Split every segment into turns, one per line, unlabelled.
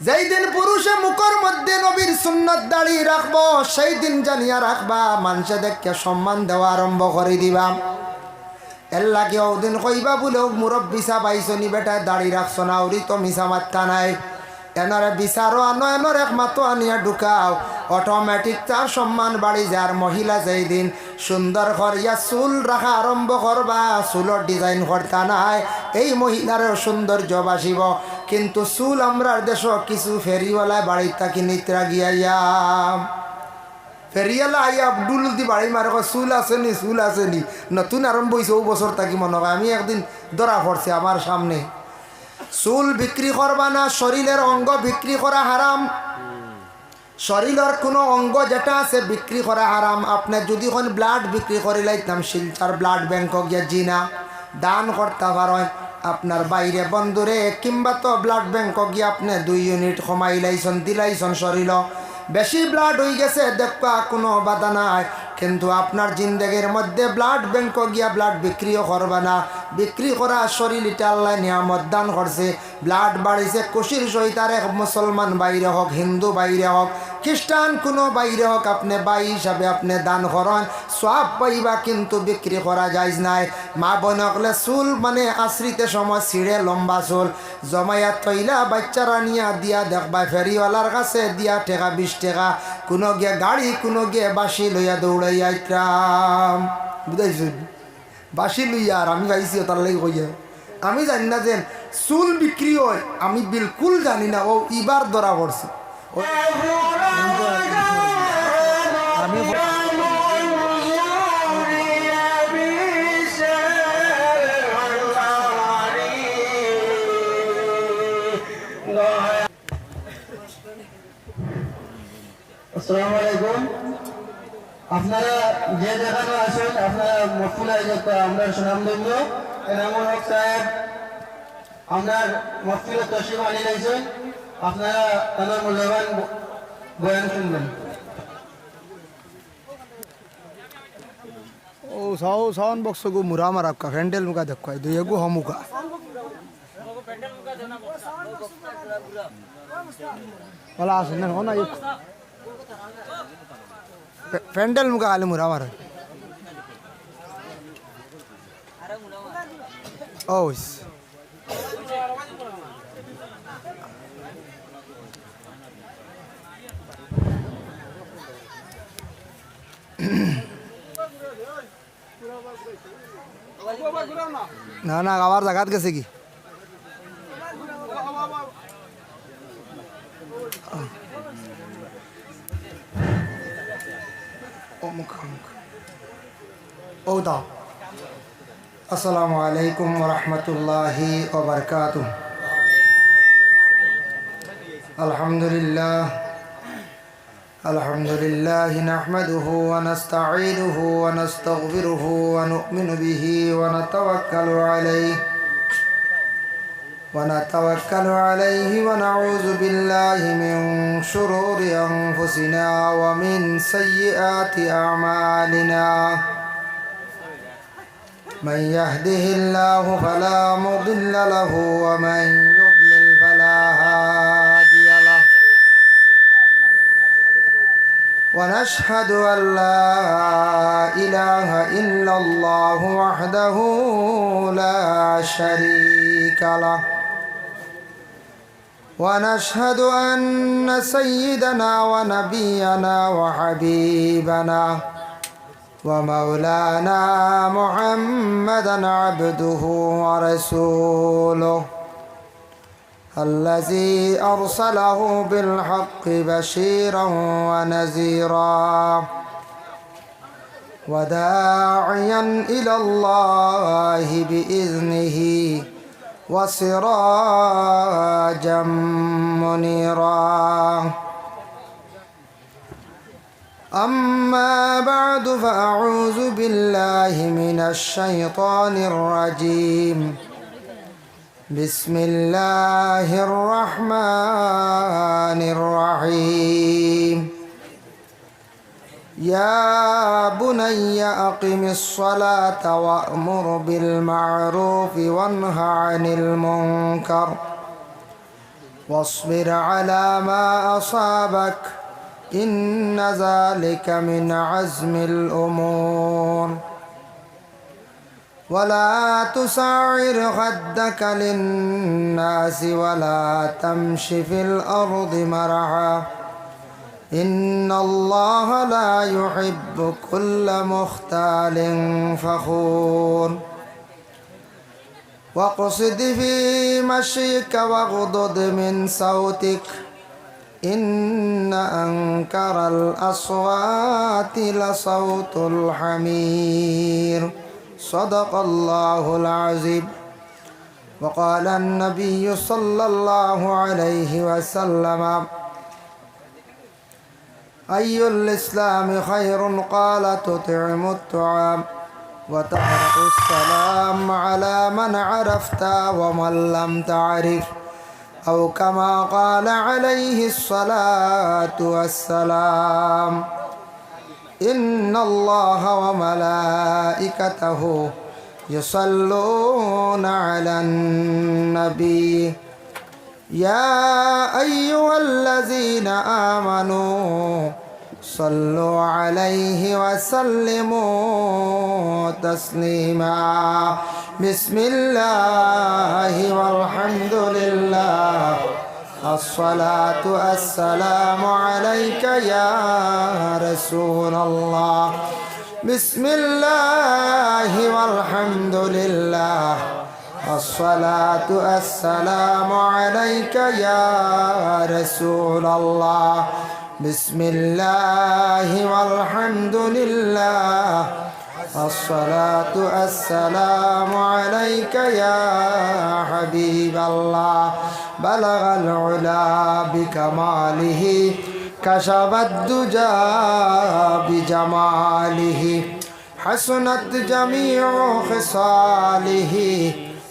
যেই দিন পুরুষে মুখর মধ্যে নবীর সুন্নত দাঁড়িয়ে রাখবো সেই দিন জানিয়া রাখবা মানুষে দেখে সম্মান দেওয়া আরম্ভ করে দিবা। এর লাগে ওদিন কইবা বলেও মুরব্বী সাবাইছনি বেটা দাড়ি রাখছো না ওরি তো মিশা মাত্রা নাই এনরে বিচারো আনো এনর এক মাতো আনিয়া ঢুকাও অটোমেটিক তার সম্মান বাড়ি যার। মহিলা যেই দিন সুন্দর করিয়া চুল রাখা আরম্ভ করবা চুলর ডিজাইন করতা নাই এই মহিলারও সৌন্দর্য বাসিব। কিন্তু চুল আমরার দেশ কিছু ফেরিওয়ালায় বাড়ির থাকি নিত্রা গিয়াইয়া ফেরিয়ালা আইয়া আব্দুল দি বাড়ি মারে চুল আসেনি চুল আসেনি নতুন আরম্ভ হয়েছে ও বছর থাকি মনে হয়। আমি একদিন ধরা পড়ছে আমার সামনে। চুল বিক্রি করবা না, শরীরের অঙ্গ বিক্রি করা হারাম। শরীরের কোনো অঙ্গ যেটা আছে বিক্রি করা হারাম। আপনি যদি কোন ব্লাড বিক্রি করে লাইতাম শিলচার ব্লাড ব্যাংক গিয়া জিনা দান করতে পারেন আপনার বাইরে বন্ধুরে, কিংবা তো ব্লাড ব্যাংক গিয়ে আপনি 2 ইউনিট কমাই লাইছন দিলাইছন শরীর বেশি ব্লাড হয়ে গেছে দেখা কোনো বাধা নাই। কিন্তু আপনার জিন্দগির মধ্যে ব্লাড ব্যাংক গিয়া ব্লাড বিক্রিও করবা না। বিক্রি করা শরীর এটা আল্লাহ নিয়ামত দান করছে। ব্লাড বাড়িছে খুশির সহিত আর এক মুসলমান বাইরে হোক, হিন্দু বাইরে হোক, খ্রিস্টান কোনো বাইরে হোক, আপনি বাই হিসাবে আপনি দান করেন সব পাইবা, কিন্তু বিক্রি করা যাইজ নাই। মা বোন হকলে চুল মানে আশ্রিতে সময় ছিঁড়ে লম্বা চুল জমাইয়া তৈলা বাচ্চারা নিয়া দিয়া দেখবা ফেরিওয়ালার কাছে দিয়া টাকা 20 টাকা, কোনো গিয়ে গাড়ি কোনো গিয়ে বাসি লইয়া দৌড়াইয়া ইত্রাম বুঝাইছি বাসি লইয়া। আর আমি গাইছি তার লাগে কইয়া আমি জানি না যে চুল বিক্রি হয়, আমি বিলকুল জানি না। ও ইবার ধরা পড়ছে আমি
আসসালামু আলাইকুম। আপনারা যে দেখানো আসেন আপনারা মফুল আমরা সুনামধন্য এনামুল হক সাহেব আপনার মফুল তশরিফ আনি লাইছেন। আপনারা তাদের মূল্যবান বয়ান শুনবেন।
ও সাউন্ড বক্স গো মুরা মারাক্কা হ্যান্ডেল মুকা দেখো দুই গো হমুকা বলা আসেন না না প্যান্ডেল মুখা খালি মুরা মারে ওস না না আবার জায়গাত গেছে কি ও দাও। আসসালামু আলাইকুম ওয়া রাহমাতুল্লাহি ওয়া বারাকাতুহু। আলহামদুলিল্লাহ নাহমাদুহু ওয়া নাস্তাঈনুহু ওয়া নাস্তাগফিরুহু ওয়া নু'মিনু বিহি ওয়া নাতাওয়াক্কালু আলাইহি ওয়া নাউযু বিল্লাহি মিন শুরুরি আনফুসিনা ওয়া মিন সাইয়্যাতি আ'মালিনা। من يهده الله فلا مضل له ومن يضلل فلا هادي له ونشهد أن لا إله إلا الله وحده لا شريك له ونشهد أن سيدنا ونبينا وحبيبنا ومولانا محمدا عبده ورسوله الذي أرسله بالحق بشيرا ونذيرا وداعيا إلى الله بإذنه وسراجا منيرا. أما بعد فأعوذ بالله من الشيطان الرجيم. بسم الله الرحمن الرحيم. يا بني أقم الصلاة وأمر بالمعروف وانه عن المنكر واصبر على ما أصابك إن ذلك من عزم الأمور ولا تسعر خدك للناس ولا تمش في الأرض مرحا إن الله لا يحب كل مختال فخور واقصد في مشيك واغضض من صوتك إن أنكر الأصوات لصوت الحمير صدق الله العظيم وقال النبي صلى الله عليه وسلم أي الإسلام خير قال تطعم الطعام وتقرأ السلام على من عرفت ومن لم تعرف أو كما قال عليه الصلاة والسلام إن الله وملائكته يصلون على النبي يا أيها الذين آمنوا صلوا عليه وسلموا تسليما بسم الله والحمد لله الصلاة والسلام عليك يا رسول الله بسم الله والحمد لله الصلاة والسلام عليك يا رسول الله بسم الله والحمد لله الصلاة والسلام عليك يا حبيب الله بلغ العلا بكماله كشف الدجى بجماله حسنت جميع خصاله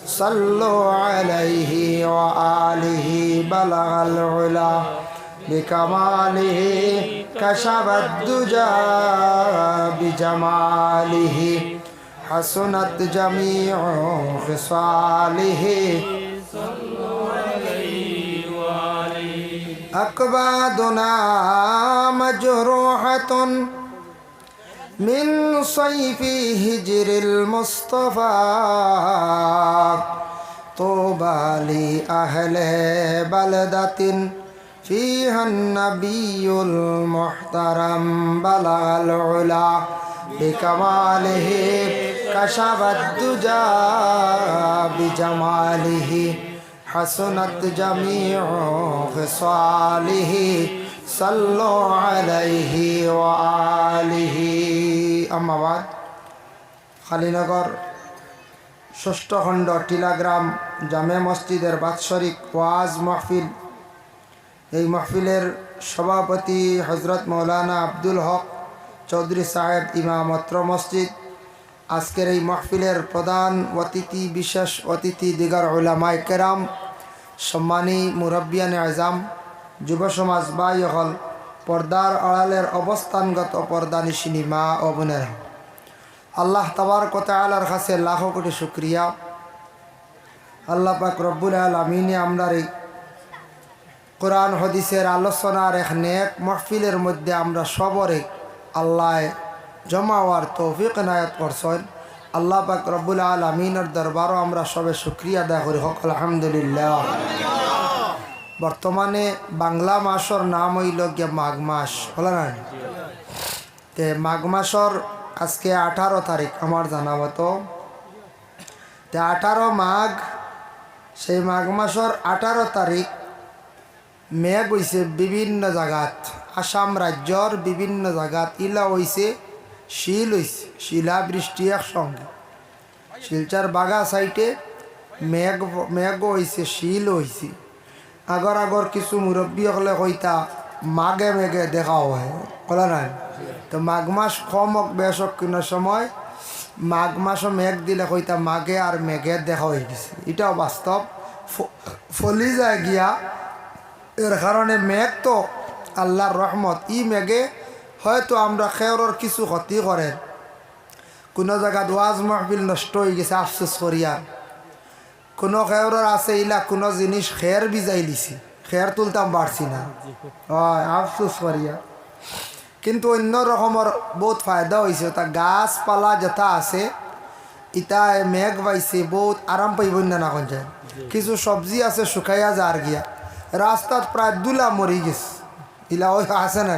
صلوا عليه وآله بلغ العلا بكماله كشف الدجى بجماله حسنت جميع خصاله أكبادنا مجروحة من صيف هجر المصطفى طوبى لأهل بلدة فيها النبي المحترم بلغ العلا بكماله كشف الدجى بجماله حسنت جميع خصاله صلوا عليه وآله أما بعد খালিনগর ষষ্ঠ খণ্ড টিলাগ্রাম জামে মসজিদের বাৎসরিক ওয়াজ মাহফিল এই মাহফিলের সভাপতি হজরত মৌলানা আব্দুল হক চৌধুরী সাহেব ইমাম অত্র মসজিদ আজকের এই মাহফিলের প্রধান অতিথি বিশেষ অতিথি দিগার উলামায়ে কেরাম সম্মানী মুরব্বিয়ানে আজম যুব সমাজ ভাই হল পর্দার আড়ালের অবস্থানগত পর্দানিশিনী মা ও বোনেরা আল্লাহ তাবারক ওয়া তাআলার কাছে লাখো কোটি শুকরিয়া আল্লাহ পাক রব্বুল আলামিনে আমরা এই কোরআন হাদিসের আলোচনার এক নেক মাহফিলের মধ্যে আমরা সবরে আল্লাহ জমা হওয়ার তৌফিক এনায়েত করছেন আল্লাহ পাক রব্বুল আলামিনের দরবারও আমরা সবে শুকরিয়া আদায় করি হক আলহামদুলিল্লাহ। বর্তমানে বাংলা মাসের নাম হইল গিয়ে মাঘ মাস হল না তে মাঘ মাসের আজকে 18 তারিখ আমার জানা মতো তে 18 মাঘ সেই মাঘ মাসের 18 তারিখ মেঘ হয়েছে বিভিন্ন জায়গাত আসাম রাজ্যর বিভিন্ন জায়গাত ইলা হয়েছে শিল হয়েছে শিলাবৃষ্টি একসঙ্গে শিলচার বাগা সাইটে মেঘ হয়েছে শিল হয়েছে আগর আগর কিছু মুরব্বী হলে কইতা মাঘে মেঘে দেখা হয় বলা নাই তো মাঘ মাস কম হোক বেশ হোক কোনো সময় মাঘ মাসও মেঘ দিলে কইতা মাঘে আর মেঘের দেখা হয়ে গেছে এটাও বাস্তব ফলি যায় গিয়া এর কারণে মেঘ তো আল্লাহর রহমত ই মেঘে হয়তো আমরা খেয়রর কিছু ক্ষতি করে কোনো জায়গাত ওয়াজ মাহফিল নষ্ট হয়ে গেছে আফসোস করিয়া কোনো খেয়রর আছে ইলা কোনো জিনিস খের বিজাই লিছি খেয়ার তুলতাম পারছি না, আফসোস করিয়া। কিন্তু অন্য রকমের বহুত ফায়দা হয়েছে, তা গাছপালা যেটা আছে ইটা মেঘ পাইছে বহুত আরাম পাইব না কোন যায়। কিছু সবজি আছে শুকাইয়া যার গিয়া, রাস্তাত প্রায় দুলা মরি গেছে, ইলা ওই আছে না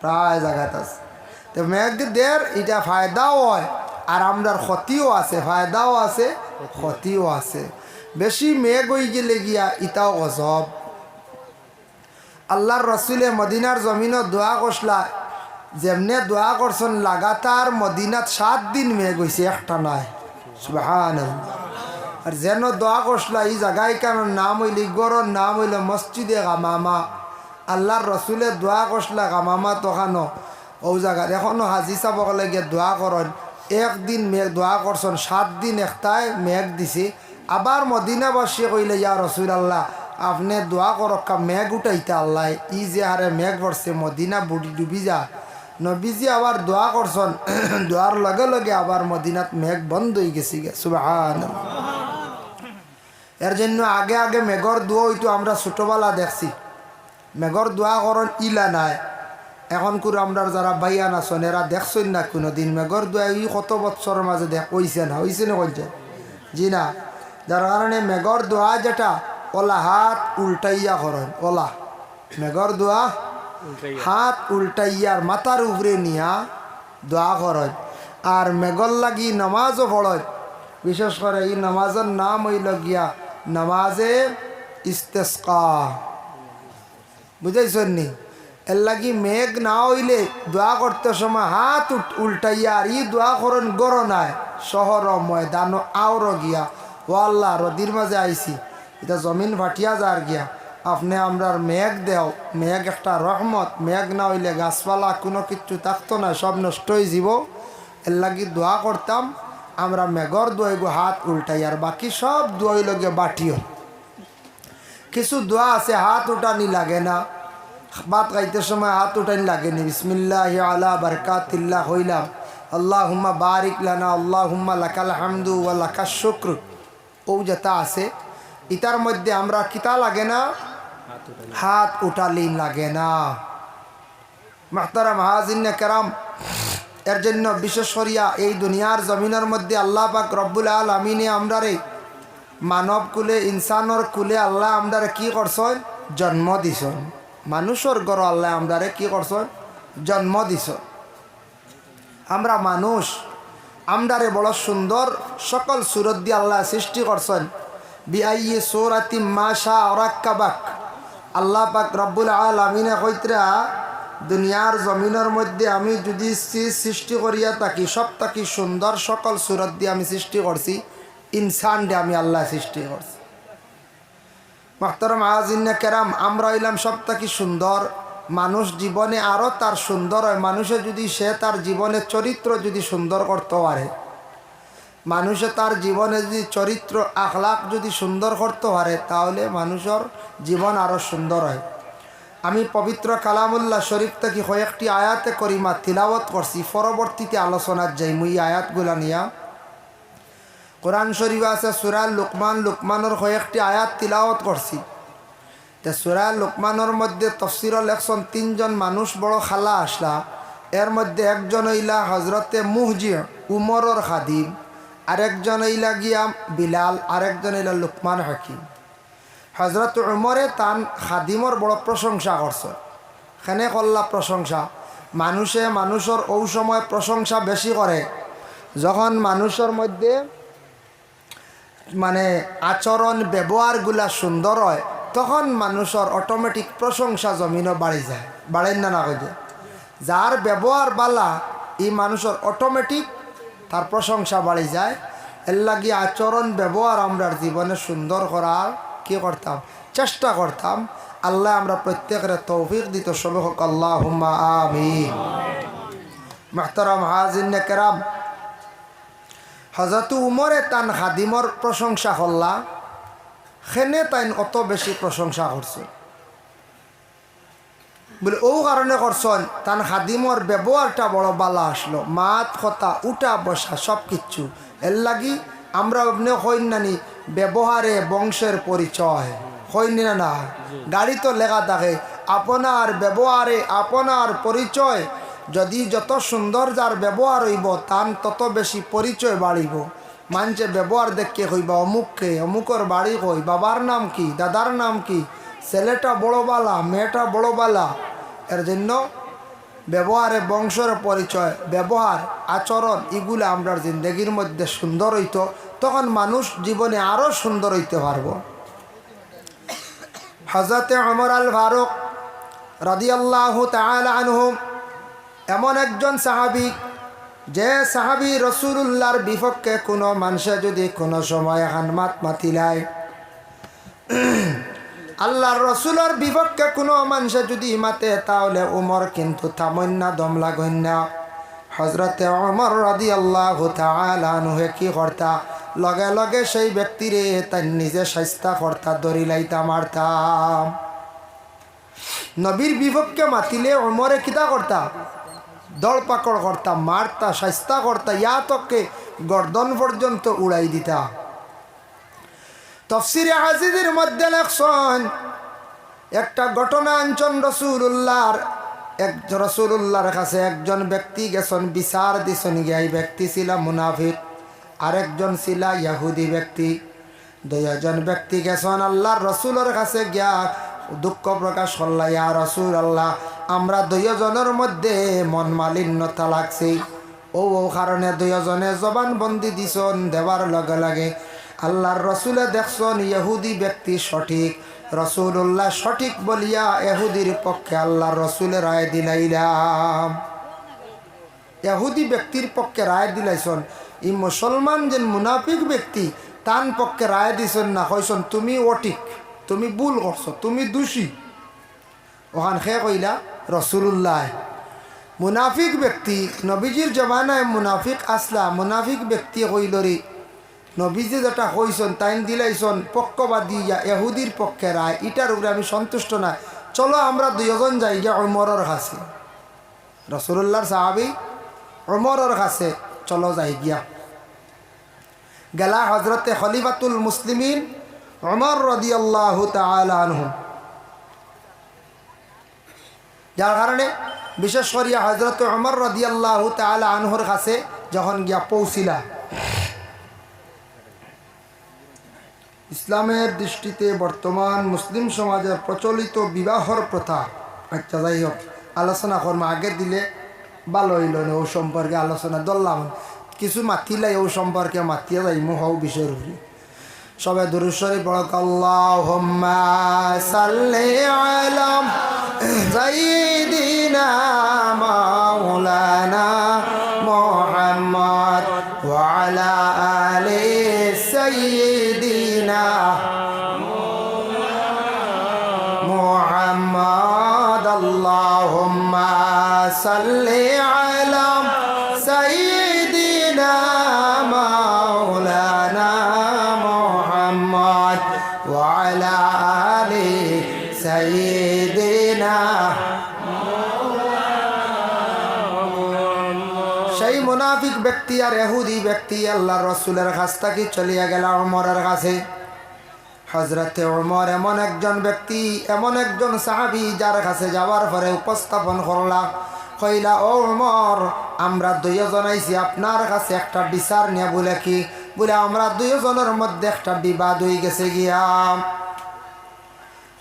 প্রায় জায়গাত আছে। তো মেঘ দের এটা ফায়দাও হয় আর আমরার ক্ষতিও আছে, ফায়দাও আছে ক্ষতিও আছে। বেশি মেঘ হয়ে গেলে গিয়া ইটাও গজব। আল্লাহর রসুলে মদিনার জমিনত দোয়া করসলা, যেমনে দোয়া করছেন লাগাতার মদিনাত 7 দিন মেঘ হয়েছে একটা নাই, সুবহানাল্লাহ। আর যেন দোয়া করসলা এই জায়গায় কেন নাম হইল, গড়র নাম হইল মসজিদে গামামা। আল্লাহর রসুলে দোয়া করসলা গামামা তখানো ও জায়গার এখনো হাজি চাবক লাগে দোয়া করেন। একদিন মেঘ দোয়া করছেন, 7 দিন একটাই মেঘ দিছে। আবার মদিনাবাসী কইলে ইয়া রসুল আল্লাহ আপনি দোয়া করক্কা মেঘ উঠাইতে আল্লাহ, ই যে হারে মেঘ পড়ছে মদিনা বুড়ি ডুবি যা। নবীজি আবার দোয়া করছেন, দোয়ার লগে লগে আবার মদিনাত মেঘ বন্ধ হয়ে গেছে, সুবহানাল্লাহ। এর জন্য আগে আগে মেঘর দোয়া হইতো আমরা ছোটবেলা দেখছি, মেঘর দোয়া করেন ইলা নাই। এখন করে আমরা যারা বাইয়ান আছেন এরা দেখছেন না কোনোদিন মেঘর দোয়া, ই কত বছরের মাঝে দেখ হইছে না, হইছে না কইছে জি না। যার কারণে মেঘর দোয়া যেটা ওলা হাত উল্টাইয়া করেন, ওলা মেঘর দোয়া হাত উল্টাইয়ার মাথার উপরে নিয়া দোয়া করেন। আর মেঘর লাগি নামাজও পড়েন, বিশেষ করে এই নামাজের নাম হইল গিয়া নামাজে ইস্তেসকা, বুঝাইছেন নি? এর লাগি মেঘ না হইলে দোয়া করতে সময় হাত উল্টাইয়া আর ই দোয়া করেন গড় নাই শহর ময়দান আওর গিয়া, ও আল্লাহ রদির মাঝে আইছি এটা জমিন ফাটিয়া যার গিয়া, আপনি আমরার মেঘ দেও। মেঘ একটা রহমত, মেঘ না হইলে গাছপালা কোনো কিছু থাকতো না, সব নষ্ট হয়ে যাব। এর লাগি দোয়া করতাম আমরা মেঘর দোয়াইব হাত উল্টাই, আর বাকি সব দোয়াই লগে বাটিও। কিছু দোয়া আছে হাত উঠানি লাগে না, ভাত খাইতে সময় হাত উঠানি লাগেনি, বিসমিল্লাহ আলা বারকাতিল্লাহ হইলাম আল্লাহুম্মা বারিক লানা আল্লাহুম্মা লাকাল হামদু ওয়া লাকাশ শুকর, ও যেটা আছে ইটার মধ্যে আমরা কিতা লাগে না, হাত উঠালি লাগে না। মাহতারাম হাজিরিনে কেরাম, এর জন্য বিশেষ করিয়া এই দুনিয়ার জমিনের মধ্যে আল্লাহ পাক রব্বুল আলামিনে আমরারে মানব কুলে ইনসানর কুলে আল্লাহ আমরারে কি করছেন, জন্ম দিছেন। মানুষের গড় আল্লাহ আমরারে কি করছেন, জন্ম দিছেন। আমরা মানুষ, আমরারে বড় সুন্দর সকল সুরত দিয়ে আল্লাহ সৃষ্টি করছেন। বিআইয়ি সূরাতিম মা শাআ রাক্কাবাক, আল্লাহ পাক রব্বুল আলামিনে কইতরা দুনিয়ার জমিনের মধ্যে আমি যদি সৃষ্টি করিয়া থাকি সব থাকি সুন্দর সকল সুরত দিয়ে আমি সৃষ্টি করছি, ইনসান দিয়ে আমি আল্লাহ সৃষ্টি করছি। মুহতারাম আজিনে কেরাম, আমরা হইলাম সব থাকি সুন্দর। মানুষ জীবনে আরও তার সুন্দর হয়, মানুষে যদি সে তার জীবনের চরিত্র যদি সুন্দর করতে পারে, মানুষে তার জীবনে যদি চরিত্র আখলাক যদি সুন্দর করতে পারে, তাহলে মানুষের জীবন আরও সুন্দর হয়। আমি পবিত্র কালামুল্লাহ শরীফ থেকে কয়েকটি আয়াতে করিমা তিলাওয়াত করছি, পরবর্তীতে আলোচনার যাই মুই আয়াতগুলা নিয়া। কোরআন শরীফ আছে সূরা লুকমান, লুকমানের কয়েকটি আয়াত তিলাওয়াত করছি। তে সূরা লুকমানের মধ্যে তফসিরও লেখছেন 3 জন মানুষ বড় খালা আসলা, এর মধ্যে একজন হইলা হজরতে মুহজি উমরের খাদিম, আরেকজন হইলা গিয়া বিলাল, আরেকজন হইলা লুকমান হাকিম। হজরত উমরে তান খাদিমর বড় প্রশংসা করছে। খেনে করলা প্রশংসা, মানুষে মানুষের ওই সময় প্রশংসা বেশি করে যখন মানুষের মধ্যে মানে আচরণ ব্যবহারগুলা সুন্দর হয়, তখন মানুষের অটোমেটিক প্রশংসা জমিনও বাড়ি যায়, বাড়েন না না কই, যার ব্যবহার বালা এই মানুষের অটোমেটিক তার প্রশংসা বাড়ি যায়। এর লাগি আচরণ ব্যবহার আমরা জীবনে সুন্দর করার কি করতাম, চেষ্টা করতাম। আল্লাহ আমরা প্রত্যেকের তৌফিক দিত, সবে হোক আল্লাহুম্মা আমিন। মুহতারাম হাজিরিনে কেরাম, হযরত উমরে তান খাদিমর প্রশংসা করলা, সেনে তাইন অত বেশি প্রশংসা করছে বলে ও কারণে করছেন তান খাদিমর ব্যবহারটা বড় বালা আসলো, মাত কথা উঠা বসা সব কিচ্ছু। এর লাগি আমরা অন্য হইন নানি ব্যবহারে বংশের পরিচয়, হয়নি না না গাড়ি তো লেখা থাকে আপনার ব্যবহারে আপনার পরিচয় যদি যত সুন্দর যার ব্যবহার হইব তান তত বেশি পরিচয় বাড়িব মানছে ব্যবহার দেখে কইবা অমুককে অমুকর বাড়ি কই বাবার নাম কি দাদার নাম কি ছেলেটা বড়বালা মেয়েটা বড়বালা এর জন্য ব্যবহারে বংশের পরিচয় ব্যবহার আচরণ এগুলো আমরা জিন্দগির মধ্যে সুন্দর হইতো তখন মানুষ জীবনে আরও সুন্দর হইতে পারব হযরতে ওমর আল ফারুক রাদিয়াল্লাহু তাআলা আনহু এমন একজন সাহাবী যে সাহাবী রাসূলুল্লাহর বিপক্ষে কোনো মানুষে যদি কোনো সময় হানমাত মাতিলায় আল্লাহর রাসূলের বিপক্ষে কোনো মানুষে যদি মাতে তাহলে ওমর কিন্তু থামেন না দম লাগেন না হযরতে ওমর রাদিয়াল্লাহু তাআলা আনহু কি করতা লগে লগে সেই ব্যক্তিরে তার নিজে শাস্তা করতা দড়ি লাইতা মারতাম নবীর বিপক্ষে মাতিলে ওমরে কিতা করতা দল পাকড় করতা মারতা শাস্তা করতা ইয়া তককে গর্দন পর্যন্ত উড়াই দিতা তাফসীরে আজিজের মধ্যে লেখছেন একটা ঘটনা আনছেন রাসূলুল্লাহর কাছে একজন ব্যক্তি গেছেন বিচার দিছেন গিয়ে এই ব্যক্তি ছিল মুনাফিক আরেকজন ছিল ইহুদি ব্যক্তি দুইজন ব্যক্তি গেছেন আল্লাহর রাসূলের কাছে গিয়া দুঃখ প্রকাশ করলা ইয়া রাসূলুল্লাহ আমরা দুইজনের মধ্যে মন মালিন্যতা লাগছে ও কারণে দুইজনে জবান বন্দি দিছেন দেবার লগে লাগে আল্লাহর রাসূলে দেখছেন ইহুদি ব্যক্তি সঠিক রাসূলুল্লাহ সঠিক বলিয়া ইহুদির পক্ষে আল্লাহর রাসূলের রায় দিলাইলাম ইহুদি ব্যক্তির পক্ষে রায় দিলাইছেন এই মুসলমান যে মুনাফিক ব্যক্তি তার পক্ষে রায় দিছেন না কইছেন তুমি অঠিক তুমি ভুল করছো তুমি দোষী ওখান খেয়ে কইলা রাসূলুল্লাহ মুনাফিক ব্যক্তি নবীজির জমানায় মুনাফিক আসলা মুনাফিক ব্যক্তি কইলরি নবীজি যেটা কইছেন তাই দিলাইছেন পক্ষবাদী ইহুদির পক্ষে রায় এটার উপরে আমি সন্তুষ্ট না চলো আমরা দুইজন যাই গিয়া ওমরের কাছে রাসূলুল্লাহর সাহাবী ওমরের কাছে চলো যাই গিয়া গেলা হযরতে খলিফাতুল মুসলিমিন ওমর রাদিয়াল্লাহু তাআলা আনহু যার কারণে বিশেষ করিয়া হযরতে ওমর রাদিয়াল্লাহু তাআলা আনহুর কাছে যখন গিয়া পৌঁছিলা ইসলামের দৃষ্টিতে বর্তমান মুসলিম সমাজের প্রচলিত বিবাহর প্রথা আচ্ছা যাই হোক আলোচনা করবো আগে দিলে ভালো হইল না ও সম্পর্কে আলোচনা ধরলাম কিছু মাতিলাই ও সম্পর্কে মাতিয়া যাইমু হও বিষয়ের উপরে সবাই দুরূদ শরীফ পড়ক আল্লাহুম্মা সাল্লি আলা সাইয়্যিদিনা মাওলানা মুহাম্মদ ওয়া আলা আলি সাইয়্যিদিনা মুহাম্মদ আল্লাহুম্মা সাল্লি আলা সাইয়্যিদিনা মাওলানা মুহাম্মদ ওয়া আলা আলি সাইয়্যিদিনা সেই মুনাফিক ব্যক্তি আর ইহুদি ব্যক্তি আল্লাহর রাসূলের কাছ থেকে চলিয়া গেল ওমরের কাছে হযরতে ওমর এমন একজন ব্যক্তি এমন একজন সাহাবী যার কাছে যাওয়ার পরে উপস্থাপন করলা কইলা ও ওমর আমরা দুইজন আইছি আপনার কাছে একটা বিচার নিয়ে বলে কি বলে আমরা দুইজনের মধ্যে একটা বিবাদ হয়ে গেছে গিয়া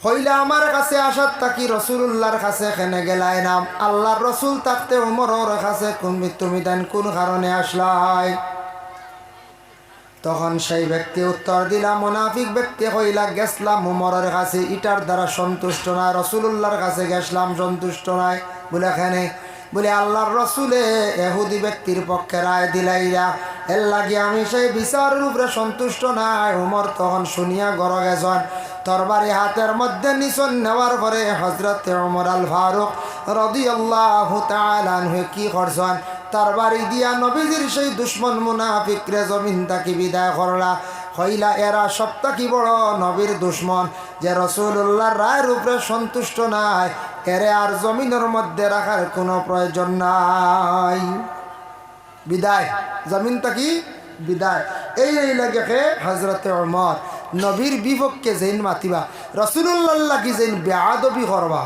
কইলা আমার কাছে আসার তাকি রাসূলুল্লাহর কাছে কেনে গেলাই না আল্লাহর রাসূল থাকতে ওমরের কাছে তুমি দেন কোন কারণে আসলাই তখন সেই ব্যক্তি উত্তর দিলা মুনাফিক ব্যক্তি কইলা গেছলাম ওমরের কাছে ইটার দ্বারা সন্তুষ্ট না রাসূলুল্লাহর কাছে গেছলাম সন্তুষ্ট নাই বলে এখানে বলে আল্লাহর রাসূলে ইহুদি ব্যক্তির পক্ষে রায় দিলাইলা এর লাগি আমি সেই বিচারের উপরে সন্তুষ্ট নাই ওমর তখন শুনিয়া গড় গেছেন তরবারি হাতের মধ্যে নিছন নেওয়ার পরে হযরতে ওমর আল ফারুক রাদিয়াল্লাহু তাআলা আনহু কি করছেন তরবারি দিয়া নবীজির সেই দুশমন মুনাফিকরে জমিন থেকে বিদায় করলা কইলা এরা সবটা কি বড় নবীর দুশমন যে রাসূলুল্লাহর রায়ের উপরে সন্তুষ্ট নাই এরে আর জমিনের মধ্যে রাখার কোনো প্রয়োজন নাই বিদায় জমিন থেকে বিদায় এই লাগে হযরতে ওমর নবীর বিপক্ষে যেন মাতিবা, রসুল্লাহ কি যেন বেয়াদবি করবা,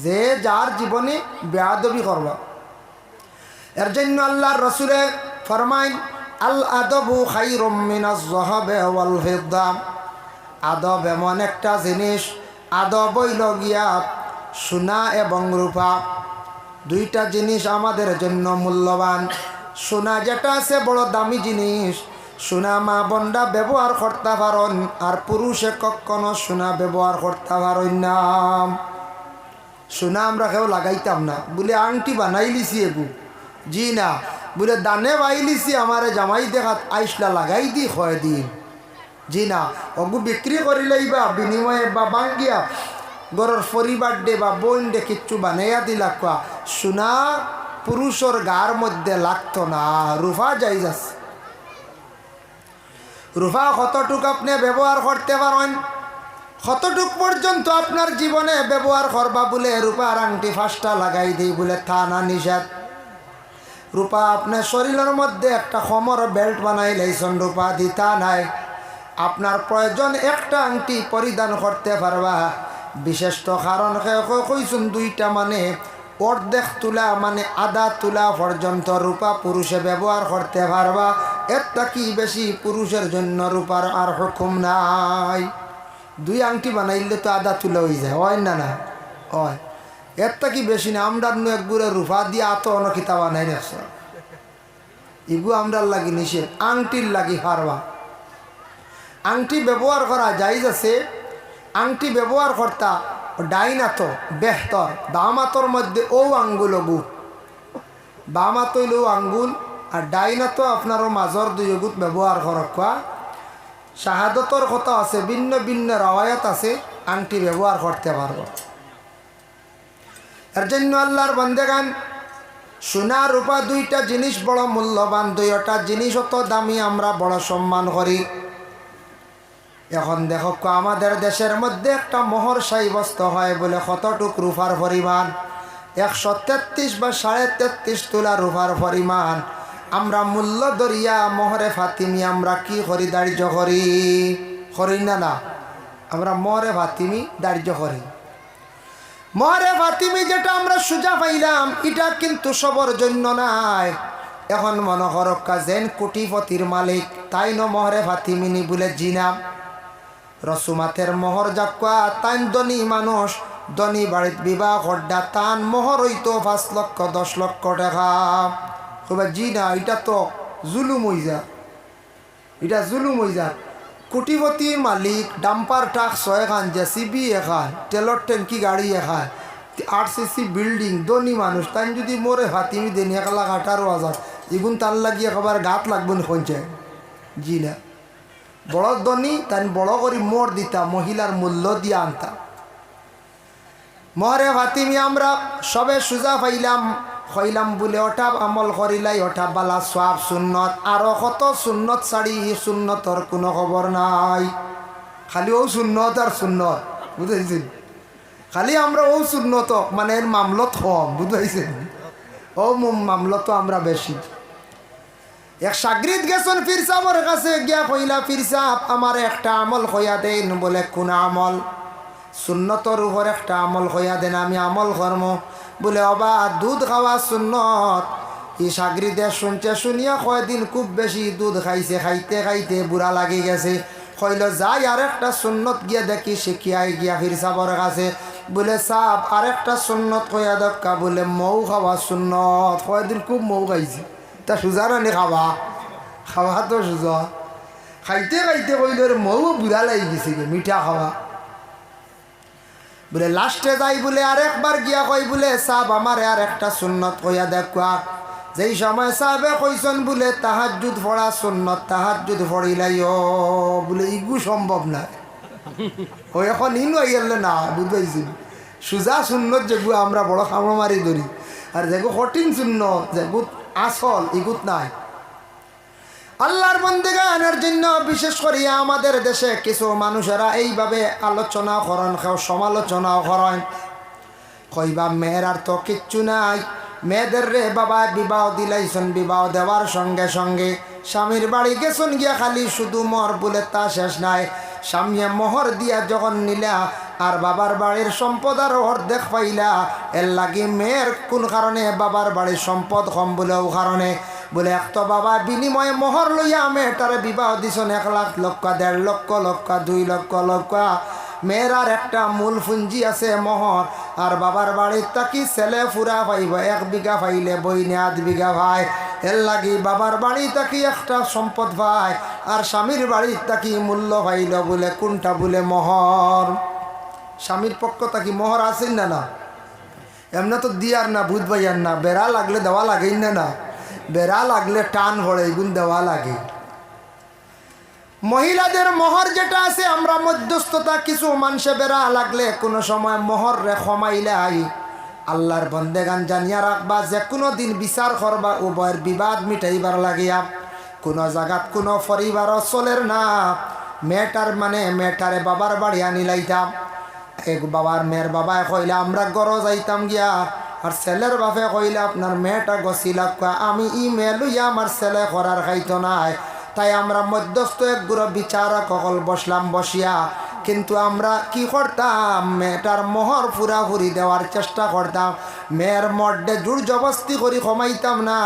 যে যার জীবনে বেয়াদবি করবা। এর জন্য আল্লাহর রসুলে ফরমাইন, আল আদবু খায়রুম মিনাজ যাহাবি ওয়াল ফিদ্দা। আদব এমন একটা জিনিস, আদব হইল গিয়া সোনা এবং রূপা, দুইটা জিনিস আমাদের জন্য মূল্যবান। সোনা যেটা আছে বড় দামি জিনিস, সোনা মা বন্ডা ব্যবহার করতে পারেন, আর পুরুষে কখনো সোনা ব্যবহার করতে পারেন না। সোনা আমরা কেউ লাগাইতাম না, বলে আংটি বানাই লিছি এগু, জি না, বলে দানে বাই লিছি, আমারে জামাই দেখাত আইসলা লাগাই দি খয় দিন, জি না, অগু বিক্রি করিলেই বা বিনিময়ে বা বাঙ্গিয়া গরর পরিবার ডে বা বোন ডে কিচ্ছু বানাইয়া দিলা কোয়া, সোনা পুরুষের গার মধ্যে লাগতো না। রুফা যাই যাচ্ছে, রুফা কতটুক আপনি ব্যবহার করতে পারেন, কতটুক পর্যন্ত আপনার জীবনে ব্যবহার করবা। বলে রূপার আংটি 5টা লাগাই দিই বলে তা না, নিষেধ। রূপা আপনার শরীরের মধ্যে একটা খমর বেল্ট বানাই লাইছেন, রূপা দিতা নাই। আপনার প্রয়োজন একটা আংটি পরিধান করতে পারবা, বিশেষ তো কারণ কইসুন 2টা, মানে অর্ধেক তুলা মানে আধা তুলা পর্যন্ত রূপা পুরুষে ব্যবহার করতে পারবা। এরটা কি বেশি পুরুষের জন্য রূপার আর হুকুম নাই। 2 আংটি বানাইলে তো আধা তুলা হয়ে যায়, হয় না? না হয়, এরটা কি বেশি না। আমরা একগুড়ে রূপা দিয়ে আত অনকিতা বানাই না, এগু আমরার লাগি নিষেধ, আংটির লাগি পারবা। আংটি ব্যবহার করা যাইজ আছে, আংটি ব্যবহার করতা ডাইন হাত বেহতর, বাম হাতর মধ্যে ও আঙ্গুল অগু, বাম হাত হইল আঙ্গুল, আর ডাইন হাত আপনারও মাজর 2 অগুত ব্যবহার করবা। শাহাদতর কথা আছে, ভিন্ন ভিন্ন রওয়ায়াত আছে, আংটি ব্যবহার করতে পারব। এর জন্য আল্লাহর বান্দেগান, সোনা রূপা 2টা জিনিস বড় মূল্যবান, 2টা জিনিস অত দামি, আমরা বড় সম্মান করি। এখন দেখো আমাদের দেশের মধ্যে একটা মোহর সাব্যস্ত হয় বলে কতটুক রূপার পরিমাণ, 133 বা 33.5 তোলা রূপার পরিমাণ। আমরা মূল্য দরিয়া মোহরে ফাতিমি আমরা কি করি, দাঁড়িয়ে করি না? না, আমরা মোহরে ফাতিমি দাঁড়িয়ে করি। মোহরে ফাতিমি যেটা আমরা সুজা পাইলাম, এটা কিন্তু সবার জন্য নাই। এখন মনে করক্কা যেন কোটিপতির মালিক, তাই ন মোহরে ফাতিমি নি বলে জিনা। রসুমাতের মোহর যাকুয়া তাইন ধনী মানুষ, ধনী বাড়িত বিবাহ করডা, তান মোহর হইতো 5 লক্ষ 10 লক্ষ টাকা। কবা জি না, এটা তো জুলুম হয়ে যা, এটা জুলুম হয়ে যা। কোটিপতির মালিক ডাম্পার ট্রাক 6 খান, জেসিবি 1 তেলর ট্যাঙ্কি গাড়ি 1, 8cc বিল্ডিং, ধনী মানুষ, তাই যদি মোরে ফাতিমি দেন 1,18,000, এগুন তার লাগিয়ে খাবার গাত লাগবে না পঞ্চায়েত, জি না। বড় ধনী তাই বড় করে মোর দিতা, মহিলার মূল্য দিয়ে আনতা। মোহরে ফাতিমি আমরা সবে সুজা পাইলাম, হইলাম বলে ওটা আমল করিলাই, ওটা বালা সওয়াব সুন্নত। আরো কত সুন্নত ছাড়ি, সুন্নতর কোনো খবর নাই, খালি ও সুন্নত আর সুন্নত, বুঝেছেন? খালি আমরা ও সুন্নত মানে এর মামলত কম, বুঝেছেন? ও মামলত আমরা বেশি। এক সাগরিদ গেছেন পীর সাহেবের কাছে, গিয়া কইলা, পীর সাহেব আমার একটা আমল কইয়া দেন। বলে কোন আমল? সুন্নতর উপর একটা আমল কইয়া দেন, আমি আমল কর্ম। বলে অবা দুধ খাওয়া সুন্নত। এই সাগরিদে শুনছে, শুনিয়া কয়দিন খুব বেশি দুধ খাইছে, খাইতে খাইতে বুড়া লাগি গেছে। কইল যাই আর একটা সুন্নত গিয়া দেখি, শিখিয়াই গিয়া পীর সাহেবের কাছে। বলে সাহেব আর একটা সুন্নত কইয়া দক্কা। বলে মৌ খাওয়া সুন্নত। কয়দিন খুব মৌ খাইছে, তা সুজা রানি খাওয়া, খাওয়া তো সুজা। খাইতে খাইতে কইল মৌ বুড়া লাগি গেছে, মিঠা খাওয়া। বলে লাস্টে যাই বলে আরেকবার গিয়া কই, বলে সাহেব আমার আর একটা সুন্নত কইয়া দেখা। যেই সময় সাহেবে কইসন বলে তাহাজ্জুদ পড়া সুন্নত, তাহাজ্জুদ পড়িলাইও। বলে ইগু সম্ভব না, ও এখন ইনু আইলে না, বুঝাইছি। সুজা সুন্নত যেগু আমরা বড় কামড় মারি ধরি, আর যেগু কঠিন সুন্নত, যেগু আসল, ইগুত নাই। আল্লাহর বান্দাগানের জন্য বিশেষ করিয়া আমাদের দেশে কিছু মানুষেরা এইভাবে আলোচনা করেন, সমালোচনাও করেন। কইবা মেয়েরার তো কিচ্ছু নাই, মেয়েদের রে বাবা বিবাহ দিলাইছেন, বিবাহ দেওয়ার সঙ্গে সঙ্গে স্বামীর বাড়ি গেছেন গিয়া খালি শুধু মর বলে তা শেষ নাই, স্বামীয়ে মোহর দিয়া যখন নিলা আর বাবার বাড়ির সম্পদ আর অর্ধেক পাইলা, এর লাগি মেয়ের কোন কারণে বাবার বাড়ির সম্পদ কম বলেও কারণে বলে এক তো বাবা বিনিময়ে মোহর লইয়া মেয়েটারে বিবাহ দিছেন 1 লাখ লক্ষ 1.5 লক্ষ লক্ষ 2 লক্ষ লক্ষ, মেয়েরার একটা মূল পুঞ্জি আছে মোহর, আর বাবার বাড়ির তাকি ছেলে ফুরা পাইব 1 বিঘা পাইলে বইনে 8 বিঘা ভাই, এর লাগি বাবার বাড়ি তাকি একটা সম্পদ ভাই, আর স্বামীর বাড়ির তাকি মূল্য পাইল বলে কোনটা বলে মোহর। স্বামীর পক্ষ তাকি মোহর আসেন না, না এমনি তো দিয়ার না ভূত ভাইয়ার না, বেড়া লাগলে দেওয়া লাগেই না, না বেড়া লাগলে টান ভরে এগুন দেওয়া লাগে। মহিলাদের মোহর যেটা আছে আমরা মধ্যস্থতা কিছু মানুষে বেড়া লাগলে কোনো সময় মোহর রে কমাইলে আই আল্লাহর বন্দেগান জানিয়া রাখবা যে কোনো দিন বিচার করবা উভয়ের বিবাদ মিটাইবার লাগিয়া কোনো জায়গাত কোনো পরিবার চলের না। মেয়েটার মানে মেয়েটারে বাবার বাড়ি আনিলাইতাম, এক বাবার মেয়ের বাবায় কইলা আমরা গড় যাইতাম গিয়া, আর ছেলের বাপে কইলা আপনার মেয়েটা গছিলা আমি ই মেয়ে লইয়া আমার ছেলে করার খাইতো নাই, তাই আমরা মধ্যস্থ এক গুরু বিচারক সকল বসলাম বসিয়া, কিন্তু আমরা কি করতাম মেয়েটার মোহর পুরাপুরি দেওয়ার চেষ্টা করতাম, মেয়ের মধ্যে জোর জবস্তি করি কমাইতাম না,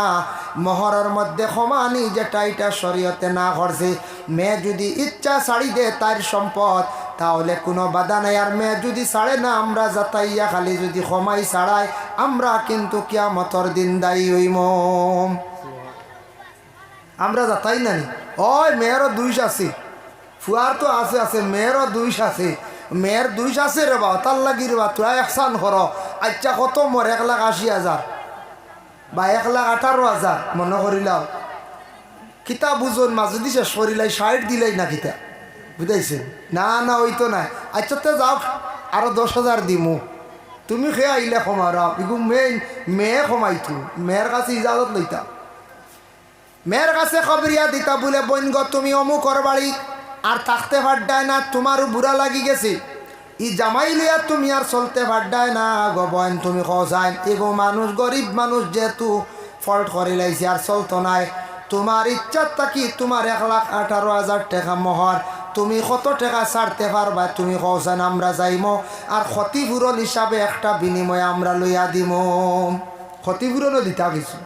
মোহরের মধ্যে কমানি যেটা এটা শরীয়তে না করছে। মেয়ে যদি ইচ্ছা ছাড়ি দে তার সম্পদ তাহলে কোনো বাধা নাই, আর মেয়ে যদি ছাড়ে না আমরা যাতাইয়া খালি যদি কমাই ছাড়াই আমরা কিন্তু কিয়ামতের দিন দায়ী হইম। আমরা যাতাই নানি ওই মেয়েরও 2 আছে, ফুয়ার তো আছে আছে, মেয়েরও 2 আছে, মেয়ের 2 আছে রে বা তার লাগি রে বা তুই একসান কর। আচ্ছা কত মোর 1,80,000 বা 1,18,000 মনে করিলাম কিতা বুঝুন মাঝে দিছে সরিলাই 60 দিলাই না কিতা বুঝাইছেন না, না ওই তো নাই। আচ্ছা তো যাও আরো 10,000 দিমু, তুমি খেয়ে আইলে কমার এগু মেয়ে কমাইতো, মেয়ের কাছে ইজাজত লইতা, মেয়ের কাছে খবরিয়া দিতা বলে বোন গ তুমি অমুকর বাড়ি আর থাকতে পারডায় না, তোমারও বুড়া লাগি গেছে, ই জামাই লইয়া তুমি আর চলতে পারডায় না গো বোন তুমি খসাইন, এগো মানুষ গরিব মানুষ যেহেতু ফল্ট করে লাইছে আর চলতো নাই, তোমার ইচ্ছা থাকি তোমার 1,18,000 টাকা মোহর, তুমি কত টাকা ছাড়তে পারবা তুমি খসাইন আমরা যাইমো, আর ক্ষতিপূরণ হিসাবে একটা বিনিময় আমরা লইয়া দিম, ক্ষতিপূরণও দিতা কিছু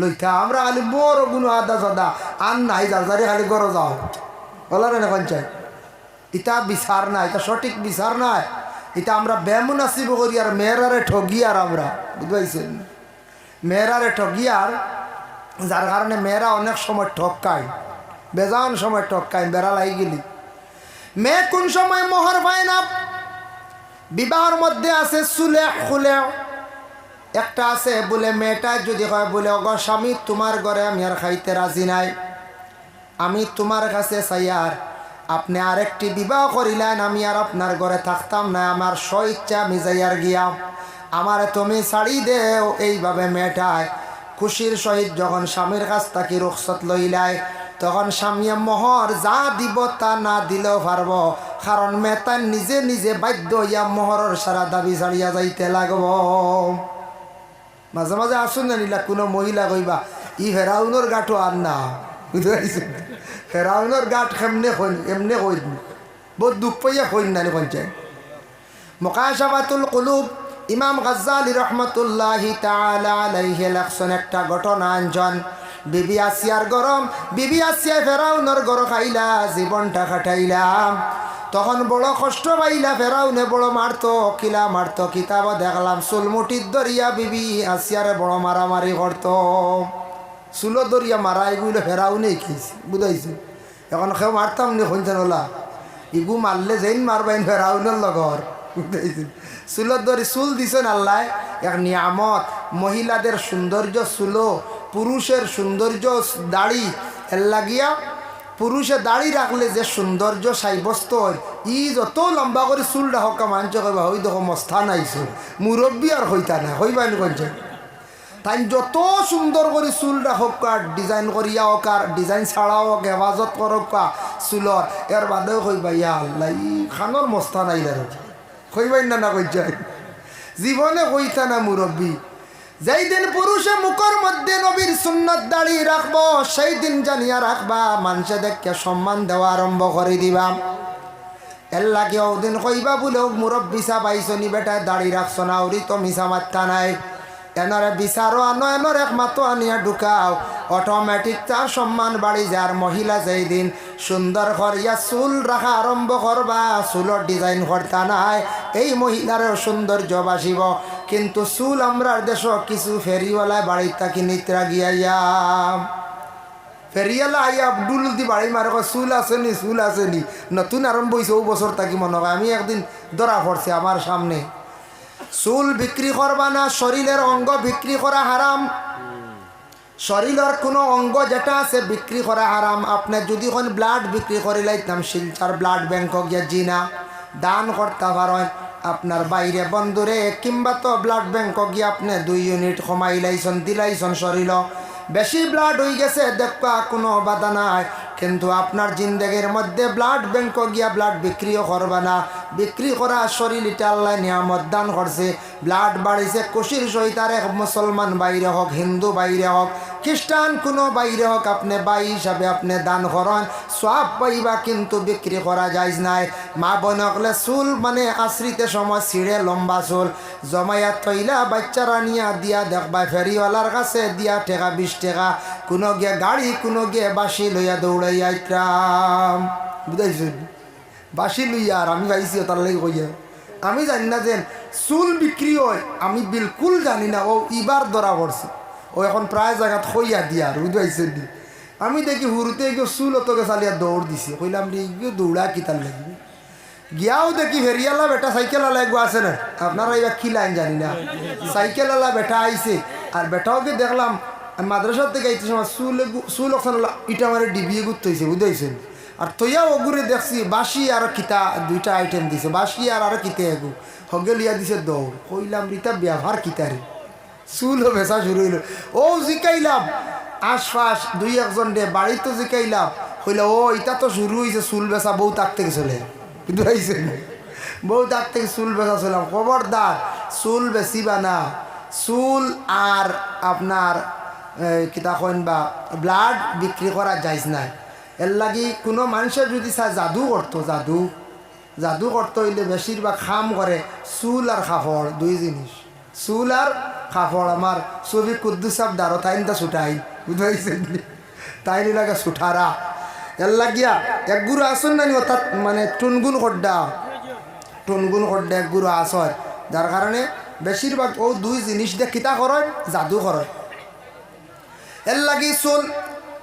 লইতা আমরা খালি বড় কোনো আদা সদা আর নাই যাজারি খালি গড় যাও বলার না পঞ্চায়েত, ইটা বিচার নাই, এটা সঠিক বিচার নাই, এটা আমরা বেমুনাসিব করি আর মেয়েরারে ঠগি আর আমরা বুঝতে মেয়েরারে ঠগি আর যার কারণে মেয়েরা অনেক সময় ঠকায়, বেজান সময় ঠকায়, বেড়া লাগি গেলি। মেয়ে কোন সময় মোহর পায় না, বিবাহের মধ্যে আছে সুলে খুলে একটা আছে বলে মেয়েটা যদি হয় বলে অগর স্বামী তোমার ঘরে আমি আর খাইতে রাজি নাই, আমি তোমার কাছে চাই আর আপনি আরেকটি বিবাহ করিলেন আমি আর আপনার ঘরে থাকতাম না, আমার স্বইচ্ছা আমি যাই আর গিয়া আমার তুমি ছাড়ি দেও। এইভাবে মেয়েটায় খুশির সহিত যখন স্বামীর কাছ থেকে রুখসত লইলায় তখন স্বামী মোহর যা দিব তা না দিলেও পারব, কারণ মেয়েটা নিজে নিজে বাধ্য হইয়া মোহরের সারা দাবি ছাড়িয়া যাইতে লাগব। মাঝে মাঝে আসুন না নিলা কোনো মহিলা কইবা ই ফেরাউনের গাঠও আর না বুঝতে পারছি, ফেরাউনের গাঠ এমনে কইন এমনে কইন বহুত দুঃখ পাইয়া কইন না পঞ্চায়েত। মুকাশাফাতুল কুলুব ইমাম গাজ্জালি রহমতুল্লাহি তাআলা আলাইহি লেখছেন একটা ঘটনা আনজন, বিবি আসিয়ার গরম, বিবি আসিয়া ফেরাউনের গরম খাইলা জীবনটা কাটাইলাম, তখন বড় কষ্ট পাইলা, ফেরাউনে বড় মারতো কিলা মারতো কিতাব দেখলাম চুলমুটির দরিয়া বিবি আসিয়ারে বড় মারামারি করতো, চুলো দরিয়া মারা এগুলো ফেরাউনেই খেয়েছে বুঝাইছে। এখন কেউ মারতাম নি শুনছেন ওলা ইগু মারলে যেন মারবাইন ফেরাউনের লগর বুঝাইছে। চুলোর দরি চুল দিছেন আল্লাহ এক নিয়ামত, মহিলাদের সৌন্দর্য চুলো, পুরুষের সৌন্দর্য দাড়ি, এর লাগিয়া পুরুষে দাড়ি রাখলে যে সৌন্দর্য সাব্যস্ত হয়, ই যত লম্বা করে চুলটা হকা মানছে কইবা হই দেখো মস্থান আইসো মুরব্বী আর হইতা না হইবানি কইছে, তাই যত সুন্দর করে চুলটা হোক আর ডিজাইন করিয়া হোক আর ডিজাইন ছাড়াও হোক হেফাজত করক চুলর, এর বাদেও কইবা ইয়া আল্লাহ ই খানোর মস্তান আইলার কইবাই না না কইছে জীবনে কইতা না মুরব্বী, যেই দিন পুরুষে মুখের মধ্যে নবীর সুন্নত দাড়ি রাখবো সেই দিন জানিয়া রাখবা মানুষে দেখে সম্মান দেওয়া আরম্ভ করে দিবা। এর লাগে ওদিন কইবা বলেও মুরব্বী সাবাইছনি বেটায় দাড়ি রাখছো না ওরি তো মিশা মাত্রা নাই এনরে বিচারো আনো এনর এক মাতো আনিয়া ঢুকাও অটোমেটিক তার সম্মান বাড়ি যার। মহিলা যেই দিন সুন্দর করিয়া চুল রাখা আরম্ভ করবা চুলর ডিজাইন করতা নাই এই মহিলারও সৌন্দর্য বাসিব। কিন্তু চুল আমরার দেশ কিছু ফেরিওয়ালায় বাড়ির তাকি নিত্রা গিয়াইয়া ফেরিয়ালা আইয়া আব্দুল দি বাড়ি মারে চুল আসেনি চুল আসেনি নতুন আরম্ভ হয়েছে ও বছর তাকি মনে হয়। আমি একদিন ধরা পড়ছে আমার সামনে। চুল বিক্রি করবা না, শরীরের অঙ্গ বিক্রি করা হারাম। শরীরের কোনো অঙ্গ যেটা আছে বিক্রি করা হারাম। আপনি যদি এখন ব্লাড বিক্রি করে লাইতাম শিলচার ব্লাড ব্যাংক গিয়া জিনা দান করতে পারেন আপনার বাইরে বন্ধুরে, কিংবা তো ব্লাড ব্যাংক গিয়ে আপনি 2 ইউনিট কমাই লাইছন দিলাইছন শরীর বেশি ব্লাড হয়ে গেছে দেখবা কোনো বাধা নাই। কিন্তু আপনার জিন্দেগির মধ্যে ব্লাড ব্যাংক গিয়া ব্লাড বিক্রিও করবা না। বিক্রি করা শরীর এটা আল্লাহ নিয়ামত দান করছে, ব্লাড বাড়িছে খুশির সহিত। আর এক মুসলমান বাইরে হোক, হিন্দু বাইরে হোক, খ্রিস্টান কোনো বাইরে হোক, আপনি বাই হিসাবে আপনি দান করেন সব পাইবা, কিন্তু বিক্রি করা যায় নাই। মা বোন হলে চুল মানে আশ্রিতে সময় ছিঁড়ে লম্বা চুল জমাইয়া তৈলা বাচ্চারা নিয়া দিয়া দেখবা ফেরিওয়ালার কাছে দিয়া টাকা 20 টাকা, কোনো গিয়ে গাড়ি কোনো গিয়ে বাসি লইয়া দৌড়াইয়া ইত্রাম বুঝাইছেন বাসি লইয়া। আর আমি পাইছি তার লাগে কইয়া আমি জানি না যে চুল বিক্রি হয়, আমি বিলকুল জানি না। ও ইবার ধরা পড়ছে, ও এখন প্রায় জায়গাত খইয়া দিয়া আর বুঝাইছেন। আমি দেখি হুরুতে গিয়ে চুল অতকে চালিয়া দৌড় দিছে, কইলাম রে গিয়ে দৌড়া কিতার লাগবে। গিয়াও দেখি ফেরিয়ালা বেটা সাইকেল আলা এগো আছে না, আপনারা এবার কি লাইন জানি না, সাইকেল আলা বেটা আইছে। আর বেটাওকে দেখলাম মাদ্রাসার থেকে আইতে সময় চুল ওখান ইটা মারে ডিবিয়ে গুত হয়েছে বুঝাইছেন। আর তৈয়া ওগুরে দেখছি বাসি আর কিতা 2টা আইটেম দিছে, বাসি আর আরো কিতে এগু হগে লিয়া দিছে দৌড়। কইলাম রিতা ব্যবহার কিতারে চুলও বেচা শুরু হইল। ও জিকাইলাম আশপাশ 2-1 জন বাড়ি তো জিকাইলাম, কইলা ও ইটা তো শুরু হয়েছে চুল বেচা বউ তাক থেকে চলে কিন্তু আইছে বউ তাক থেকে চুল বেচা চলাম। খবরদার চুল বেচিবা না, চুল আর আপনার কিতা কইন বা ব্লাড বিক্রি করা যাইজ নাই। এর লাগি কোনো মানুষের যদি চায় জাদু করতো, জাদু করতে হইলে বেশিরভাগ খাম করে চুল আর কাপড় 2 জিনিস। চুল আর কাপড় আমার ছবি কুদ্দুস সাহেব দারো তাইনটা ছুটাই বুঝাইছে তাই লাগে ছুটারা। এর লাগিয়া এক গুরু আসন না অর্থাৎ মানে টুনগুন খড্ডা এক গুরু আসর, যার কারণে বেশিরভাগ ও 2 জিনিস দিয়ে কিতা করেন জাদু করেন। এর লাগি চুল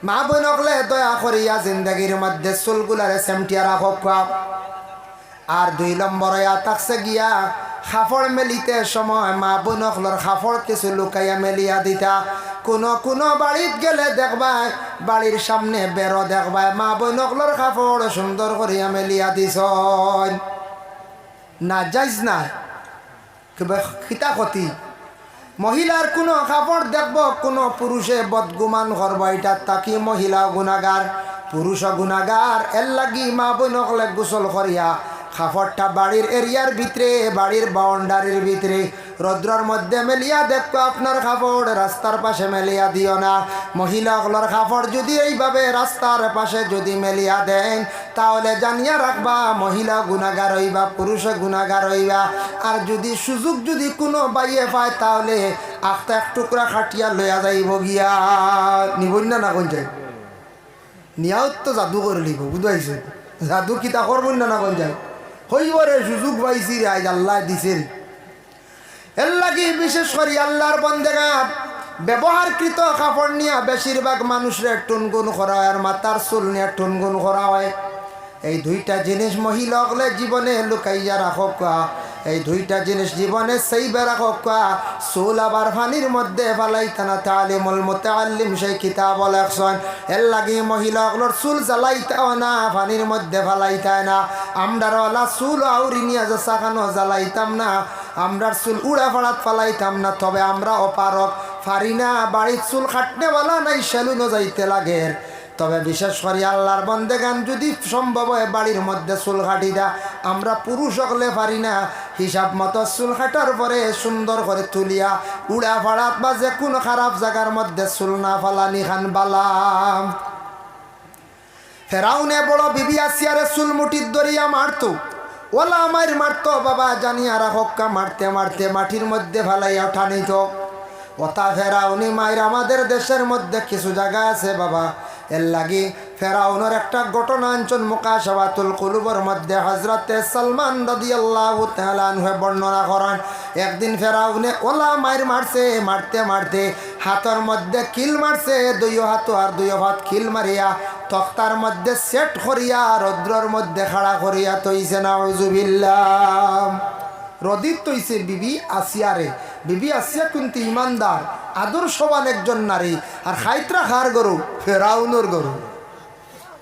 মা বোন হলে দয়া করিয়া জিন্দগির মধ্যে চুলগুলারে সেমটিয়া রাখক। আর 2 নম্বরে থাকছে গিয়া কাপড় মেলিতে সময় মা বোন হলর কাপড় কিছু লুকাইয়া মেলিয়া দিতা। কোনো বাড়িত গেলে দেখবাই বাড়ির সামনে বেরো দেখবাই মা বোন হলর কাপড় সুন্দর করিয়া মেলিয়া দিছ না যাইজ না খিতা ক্ষতি। মহিলার কোনো কাপড় দেখব কোনো পুরুষে বদগুমান করব, এটা তাকি মহিলা গুণাগার পুরুষ গুণাগার। এর লাগি মা বোন হলে গোসল করিয়া কাপড়টা বাড়ির এরিয়ার ভিতরে বাড়ির বাউন্ডারির ভিতরে রৌদ্রের মধ্যে মেলিয়া দেখো। আপনার কাপড় রাস্তার পাশে মেলিয়া দিও না। মহিলাগুলোর কাপড় যদি এইভাবে রাস্তার পাশে যদি মেলিয়া দেন তাহলে জানিয়া রাখবা মহিলা গুণাগার হইবা, পুরুষ গুণাগার হইবা। আর যদি সুযোগ যদি কোনো বাইয়ে পায় তাহলে আখটা 1 টুকরা খাটিয়া লইয়া যাইব গিয়া নিবন না কোন যায় নিয়াও তো জাদু করে লিব বুঝাইছে। জাদু কিতা করবো না কোন যায় হইবরে সুযোগ পাইছি রে আজ আল্লাহ দিছে। এর লাগি বিশেষ করে আল্লাহর বন্দেগা ব্যবহারকৃত কাপড় নিয়ে বেশিরভাগ মানুষের টুনগুন করা হয় আর মাথার চুল নিয়ে টুনগুন করা হয়। এই 2টা জিনিস মহিলা হলে জীবনে লুকাইয়া রাখক, এই 2টা জিনিস জীবনে সেইবে রাখক। চুল আবার পানির মধ্যে ফালাইতা না, তালিমুল মুতাআল্লিম সেই কিতাব লেখছেন। এর লাগি মহিলাগুলোর চুল জ্বালাইতাও না, পানির মধ্যে ফালাইতায় না। আমরাওয়ালা চুল আউরি নিয়ে যাচ্ছা কেন জ্বালাইতাম না, আমরার চুল উড়া ফাড়াত ফালাইতাম না। তবে আমরা অপারক পারি না, বাড়ির চুল কাটনেওয়ালা নাই সেলুনও যাইতে লাগে। তবে বিশেষ করে আল্লাহর বন্দেগান যদি সম্ভব হয় বাড়ির মধ্যে চুল কাটি দা, আমরা পুরুষ হলে পারি না, হিসাব মতো চুল কাটার পরে সুন্দর করে তুলিয়া উড়া ফাড়াত বা যে কোনো খারাপ জায়গার মধ্যে চুল না ফালানি খান বালাম। ফেরাউনে বড় বিবি আসিয়ারে চুল মুঠির দরিয়া মারতো, ওলা মার মারতো বাবা জানিয়া রাখা, মারতে মারতে মাটির মধ্যে ফালাইয়া উঠা নিত। ওটা ফেরাউনি মায়ের আমাদের দেশের মধ্যে কিছু জায়গা আছে বাবা, এর লাগি ফেরাউনের একটা ঘটনা আনছেন মুকাশাফাতুল কুলুবের মধ্যে হযরতে সালমান রাদিয়াল্লাহু তাআলা আনহু বর্ণনা করেন। একদিন ফেরাউনে ওলা মায়ের মারছে, মারতে মারতে হাতের মধ্যে কিল মারছে, দুই হাত আর দুই হাত কিল মারিয়া তক্তার মধ্যে সেট করিয়া রৌদ্রের মধ্যে খাড়া করিয়া তৈছে। নাউযুবিল্লাহ। রদিত তৈছে বিবি আসিয়ারে। বিবি আসিয়া কিন্তু ইমানদার আদর্শবান একজন নারী, আর খাইত্রা খার গরু ফেরাউনের গরু,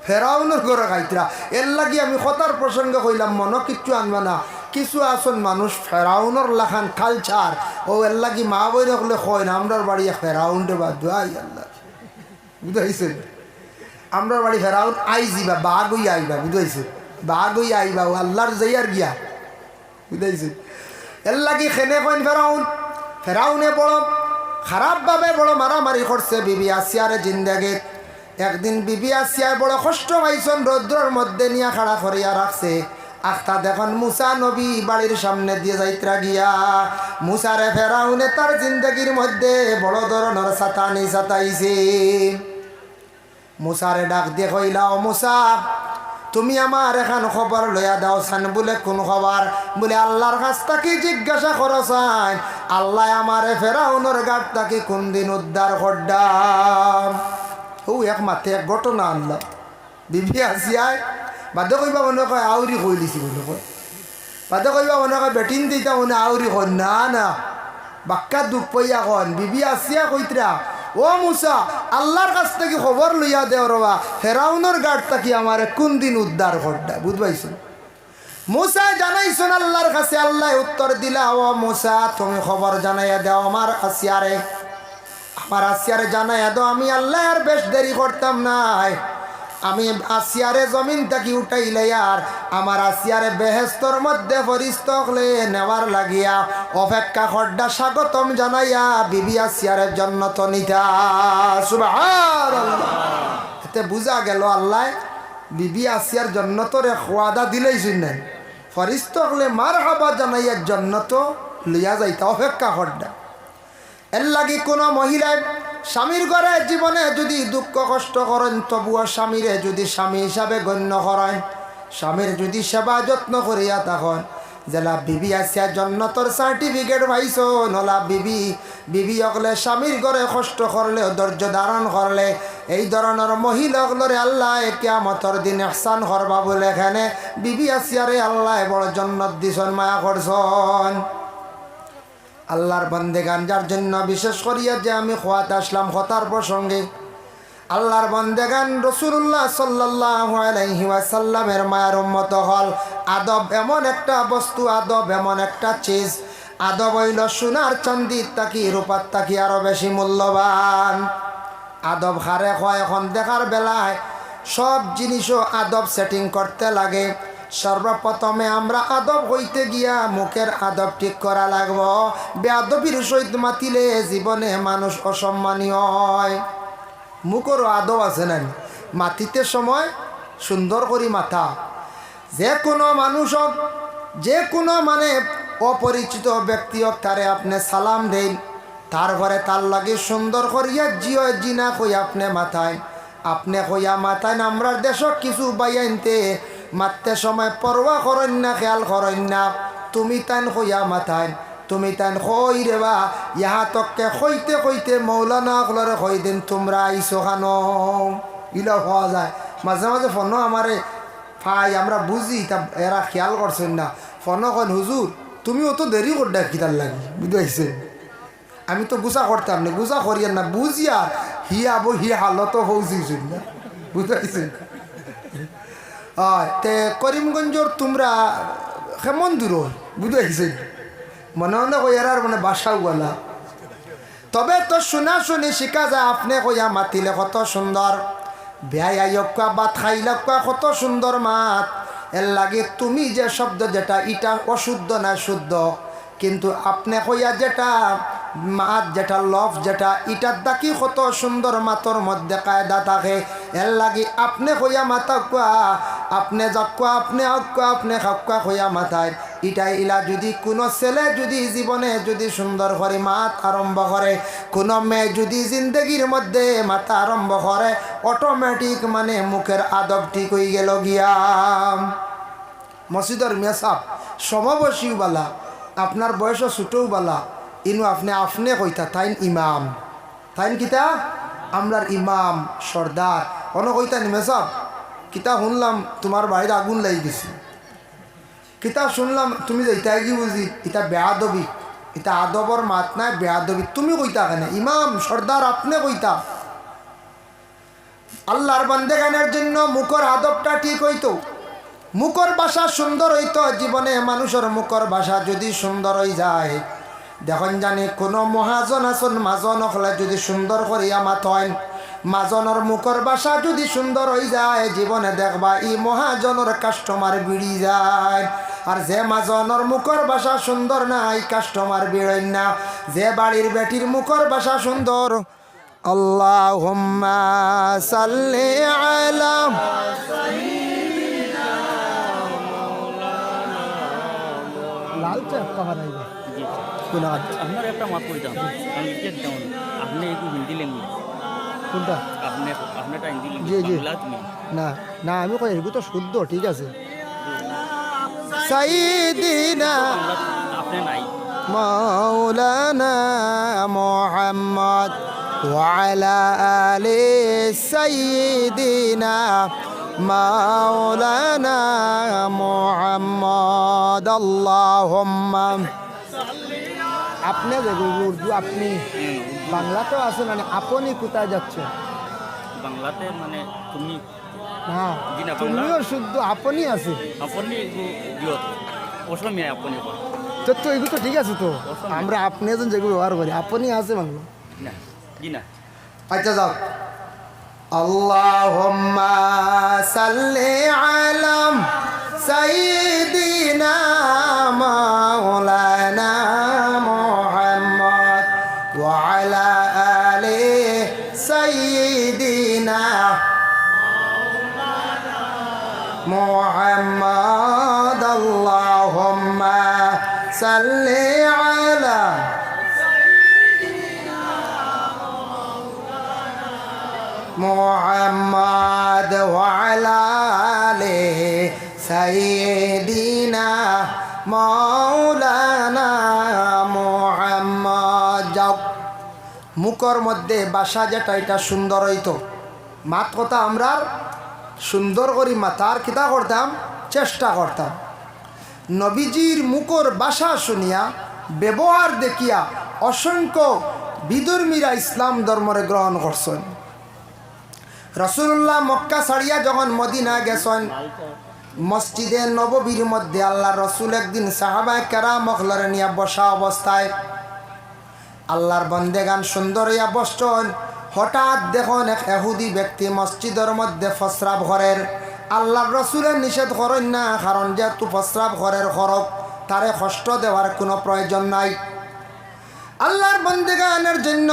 ফেরাউনের গরু খাইত্রা। এর লাগি আমি কথার প্রসঙ্গে কইলাম মনে কিচ্ছু আনবা না, কিছু আসন মানুষ ফেরাউনের লাখান কালচার ও এর লাগি মা বই রাখলে কয় না আমরার বাড়ি ফেরাউনটে বা দুয়াই আল্লাহ, বুঝাইছেন? আমরার বাড়ি ফেরাউন আইজিবা বাঘ হইয়া আইবা, বুঝাইছে? বাঘ হইয়া আইবা ও আল্লাহর যাইয়ার গিয়া, বুঝাইছে? এর লাগি খেনে কইন ফেরাউন। ফেরাউনে বড় খারাপভাবে বড় মারামারি করছে বিবি আসিয়ারে জিন্দেগে। একদিন বিবি আসিয়ায় বড় কষ্ট পাইছেন, রৌদ্রের মধ্যে নিয়ে খাড়া করিয়া রাখছে। আখতা দেখুন মুসা নবী বাড়ির সামনে দিয়ে যাইত্রা গিয়া মুসারে ফেরাউনে তার জিন্দগির মধ্যে বড় ধরনের সাতানি সাতাইছে। মুসারে ডাক দিয়ে কইলা, ও মুসা তুমি আমার এখন খবর লইয়া দাও সান। বলে কোন খবর? বলে আল্লাহর কাছ থেকে জিজ্ঞাসা করছান, আল্লাহ আমারে ফেরাউনের গাট থেকে কোন দিন উদ্ধার করডাম। ও এক মাথে এক ঘটনা আনলাম। বিবি আসিয়ায় বাদে কইবা মনে কয় আউরি কই দিছি, বলে কয় বাদে কইবা মনে কয় বেটিন দিতা মনে আউরি কয় না না বাক্কা দুঃখ পইয়া কন। বিবি আসিয়া কইতরা, ও মুসা আল্লাহর কাছ থেকে খবর লইয়া দেও রবা ফেরাউনের গাট থাকি আমার কোন দিন উদ্ধার করডা। বুঝবাইছেন? মুসা জানাইছেন আল্লাহর কাছে। আল্লাহ উত্তর দিলা, ও মুসা তুমি খবর জানাইয়া দাও আমার আসিয়ারে, আমার আসিয়ারে জানাইয়া দাও। আমি আল্লাহ আর বেশ দেরি করতাম নাই, আমি আসিয়ারে জমিন থাকি উঠাইলে আর আমার আসিয়ারে বেহেস্তর মধ্যে ফরিস্ত হলে নেওয়ার লাগিয়া অপেক্ষা খড্ডা স্বাগতম জানাইয়া বিবি আসিয়ারের জন্য তো নিতা। সুবহানাল্লাহ। এতে বুঝা গেল আল্লাহ বিবি আসিয়ার জন্য তো রে খোয়াদা দিলেই শুনেন, ফরিস্ত হলে মার হাবা জানাইয়ার জন্য তো লইয়া যাইতা অপেক্ষা খড্ডা। এর লাগি কোনো মহিলায় স্বামীর ঘরে জীবনে যদি দুঃখ কষ্ট করেন তবুও স্বামীরে যদি স্বামী হিসাবে গণ্য করেন, স্বামীর যদি সেবা যত্ন করিয়া তখন জেলা বিবি আসিয়া জন্নতর সার্টিফিকেট পাইছ। নলা বিবি অকলে স্বামীর ঘরে কষ্ট করলে ধৈর্য ধারণ করলে এই ধরনের মহিলা অকলরে আল্লাহ কিয়ামতের দিন ইহসান করবা বলে এখানে বিবি আসিয়ারে আল্লাহ বড় জন্নত দিছন, মায়া করছন। আল্লাহর বন্দেগান যার জন্য বিশেষ করিয়া যে আমি খোয়াতে আসলাম কথার প্রসঙ্গে, আল্লাহর বন্দেগান রাসূলুল্লাহ সাল্লাল্লাহু আলাইহি ওয়াসাল্লামের মায়ের উম্মত হল। আদব এমন একটা বস্তু, আদব এমন একটা চিজ, আদব হইল সোনার চান্দির তাকি রূপার তাকি আরো বেশি মূল্যবান। আদব হারে হয় এখন দেখার বেলায় সব জিনিসও আদব সেটিং করতে লাগে। সর্বপ্রথমে আমরা আদব হইতে গিয়া মুখের আদব ঠিক করা লাগব। বেআদবির সহিত মাতিলে জীবনে মানুষ অসম্মানীয় হয়। মুখেরও আদব আছে না, মাতিতে সময় সুন্দর করি মাথা। যে কোনো মানুষ হোক, যে কোনো মানে অপরিচিত ব্যক্তি হোক, তারে আপনি সালাম দেন, তারপরে তার লাগে সুন্দর করিয়া জিও জিনা কই আপনি মাথায়, আপনি কইয়া মাথায়। আমরা দেশক কিছু বাইয়াইনতে মারতে সময় পরোয়া করেন না, খেয়াল করেন না, তুমি তান কইয়া মাথায়, তুমি তান কই রেবা ইহা তককে কইতে কইতে মৌলানা সকলরে কই দিন তোমরা আইসো খানো। ইলা হওয়া যায় মাঝে মাঝে ফোনও আমারে ভাই আমরা বুঝি তা এরা খেয়াল করছেন না। ফোনও কন হুজুর তুমি অত দেরি করডা কিতার লাগে, বুঝতে? আমি তো গুছা করতাম না, গুছা করিয়ার না বুঝিয়া হি আবো হি হালত হৌছিস না, বুঝতে? তে করিমগঞ্জর তোমরা কেমন দূর বুঝতে? মনে মনে কই এরার মানে বাসাও গলা। তবে তো শোনা শুনি শিখা যায়, আপনি কইয়া মাতিলে কত সুন্দর। বেহাই আইকা বাত খাইলাকা কত সুন্দর মাত এর লাগে তুমি যে শব্দ যেটা এটা অশুদ্ধ না শুদ্ধ, কিন্তু আপনি কইয়া যেটা মাত যেটা লফ যেটা ইটার দাকি কত সুন্দর মাতর মধ্যে কায়দা থাকে। এর লাগে আপনি কইয়া মাতা কুয়া আপনি যাকুয়া আপনি আকুয়া আপনি খাকুয়া কইয়া মাথায় ইটা ইলা যদি কোনো ছেলে যদি জীবনে যদি সুন্দর করে মাত আরম্ভ করে, কোনো মেয়ে যদি জিন্দগির মধ্যে মাথা আরম্ভ করে, অটোমেটিক মানে মুখের আদব ঠিক হয়ে গেল গিয়া। মসজিদের মেসাব সমবয়সীও বালা, আপনার বয়সও ছোটও বালা, ইনু আপনি কইতা তাইন ইমাম, তাইন কিতা আমরার ইমাম সর্দার অন কইতা নি মেসাব কিতা শুনলাম তোমার বাড়িতে আগুন লাগি গেছে, কিতা শুনলাম তুমি যাইতা কি বুঝি এটা বেয়াদবি, এটা আদবর মাত নাই বেয়াদবি, তুমি কইতা কেন ইমাম সর্দার আপনি কইতা। আল্লাহর বান্দেগানের জন্য মুখর আদবটা ঠিক হইতো, মুখর ভাষা সুন্দর হইতো। জীবনে মানুষের মুখর ভাষা যদি সুন্দর হয়ে যায়, দেখুন জানি কোনো মহাজন আসন মাজন হলে যদি সুন্দর করিয়া মাথেন, মাজনের মুখর ভাষা যদি সুন্দর হয়ে যায়, জীবনে দেখবা ই মহাজনের কাস্টমার বিড়ি যায়। আর যে মাজনের মুখর ভাষা সুন্দর নাই কাস্টমার বিড়েন না। যে বাড়ির বেটির মুখর ভাষা সুন্দর, আল্লাহুম্মা সাল্লি আলা লাল চা বানাইবে কোনা
আপনার একটা মাত কইতাম আমি লিখে দিতাম আপনি একটু হিন্দি ল্যাঙ্গুয়েজ
কোনটা
আপনারটা হিন্দি
জি জি
বাংলা তুমি
না না আমি কই এগুলো তো শুদ্ধ ঠিক আছে। সাইয়্যিদিনা
বাংলা আপনি নাই
মাওলানা মুহাম্মদ ওয়া আলা আলি সাইয়্যিদিনা মাওলানা মুহাম্মদ আল্লাহুম্মা। আপনি উর্দু আপনি বাংলাতেও আছে মানে আপনি কোথায় যাচ্ছে
বাংলাতে মানে তুমি
না
জি না, বাংলা।
তুমিও শুদ্ধ আপনি আছে
আপনি দিও অসমীয়া আপনি বল
তো তো এগুলো তো ঠিক আছে তো আমরা আপনি যেন যেগুলো ব্যবহার করি আপনি আছে বাংলা
না জি না।
আচ্ছা যাও আল্লাহুম্মা সাল্লি আলা সাইয়্যিদিনা মাওলানা মুহাম্মদ ওয়া আলা আলি সাইয়্যিদিনা মুহাম্মদ আল্লাহুম্মা সাল্লি আলা মুহাম্মদ ওয়া আলা আলি সাইয়্যিদিনা মাওলানা মুহাম্মদ। যাও মুখর মধ্যে ভাষা যেটা এটা সুন্দর হইতো, মাত কথা আমরা সুন্দর করি মাতার কিতা করতাম চেষ্টা করতাম। নবীজির মুখর ভাষা শুনিয়া ব্যবহার দেখিয়া অসংখ্য বিধর্মীরা ইসলাম ধর্মরে গ্রহণ করছেন। রাসূলুল্লাহ মক্কা ছাড়িয়া যখন মদিনা গেছেন, মসজিদে নববীর মধ্যে আল্লাহ রসুল একদিন সাহাবায়ে কেরাম লরে নিয়ে বসা অবস্থায় আল্লাহর বন্দেগান সুন্দর হইয়া বসছেন। হঠাৎ দেখুন এক ইহুদি ব্যক্তি মসজিদের মধ্যে প্রস্রাব ঘরের। আল্লাহর রসুলের নিষেধ করেন না, কারণ যেহেতু প্রস্রাব ঘরের খরক তারে কষ্ট দেওয়ার কোনো প্রয়োজন নাই। আল্লাহর বন্দেগানের জন্য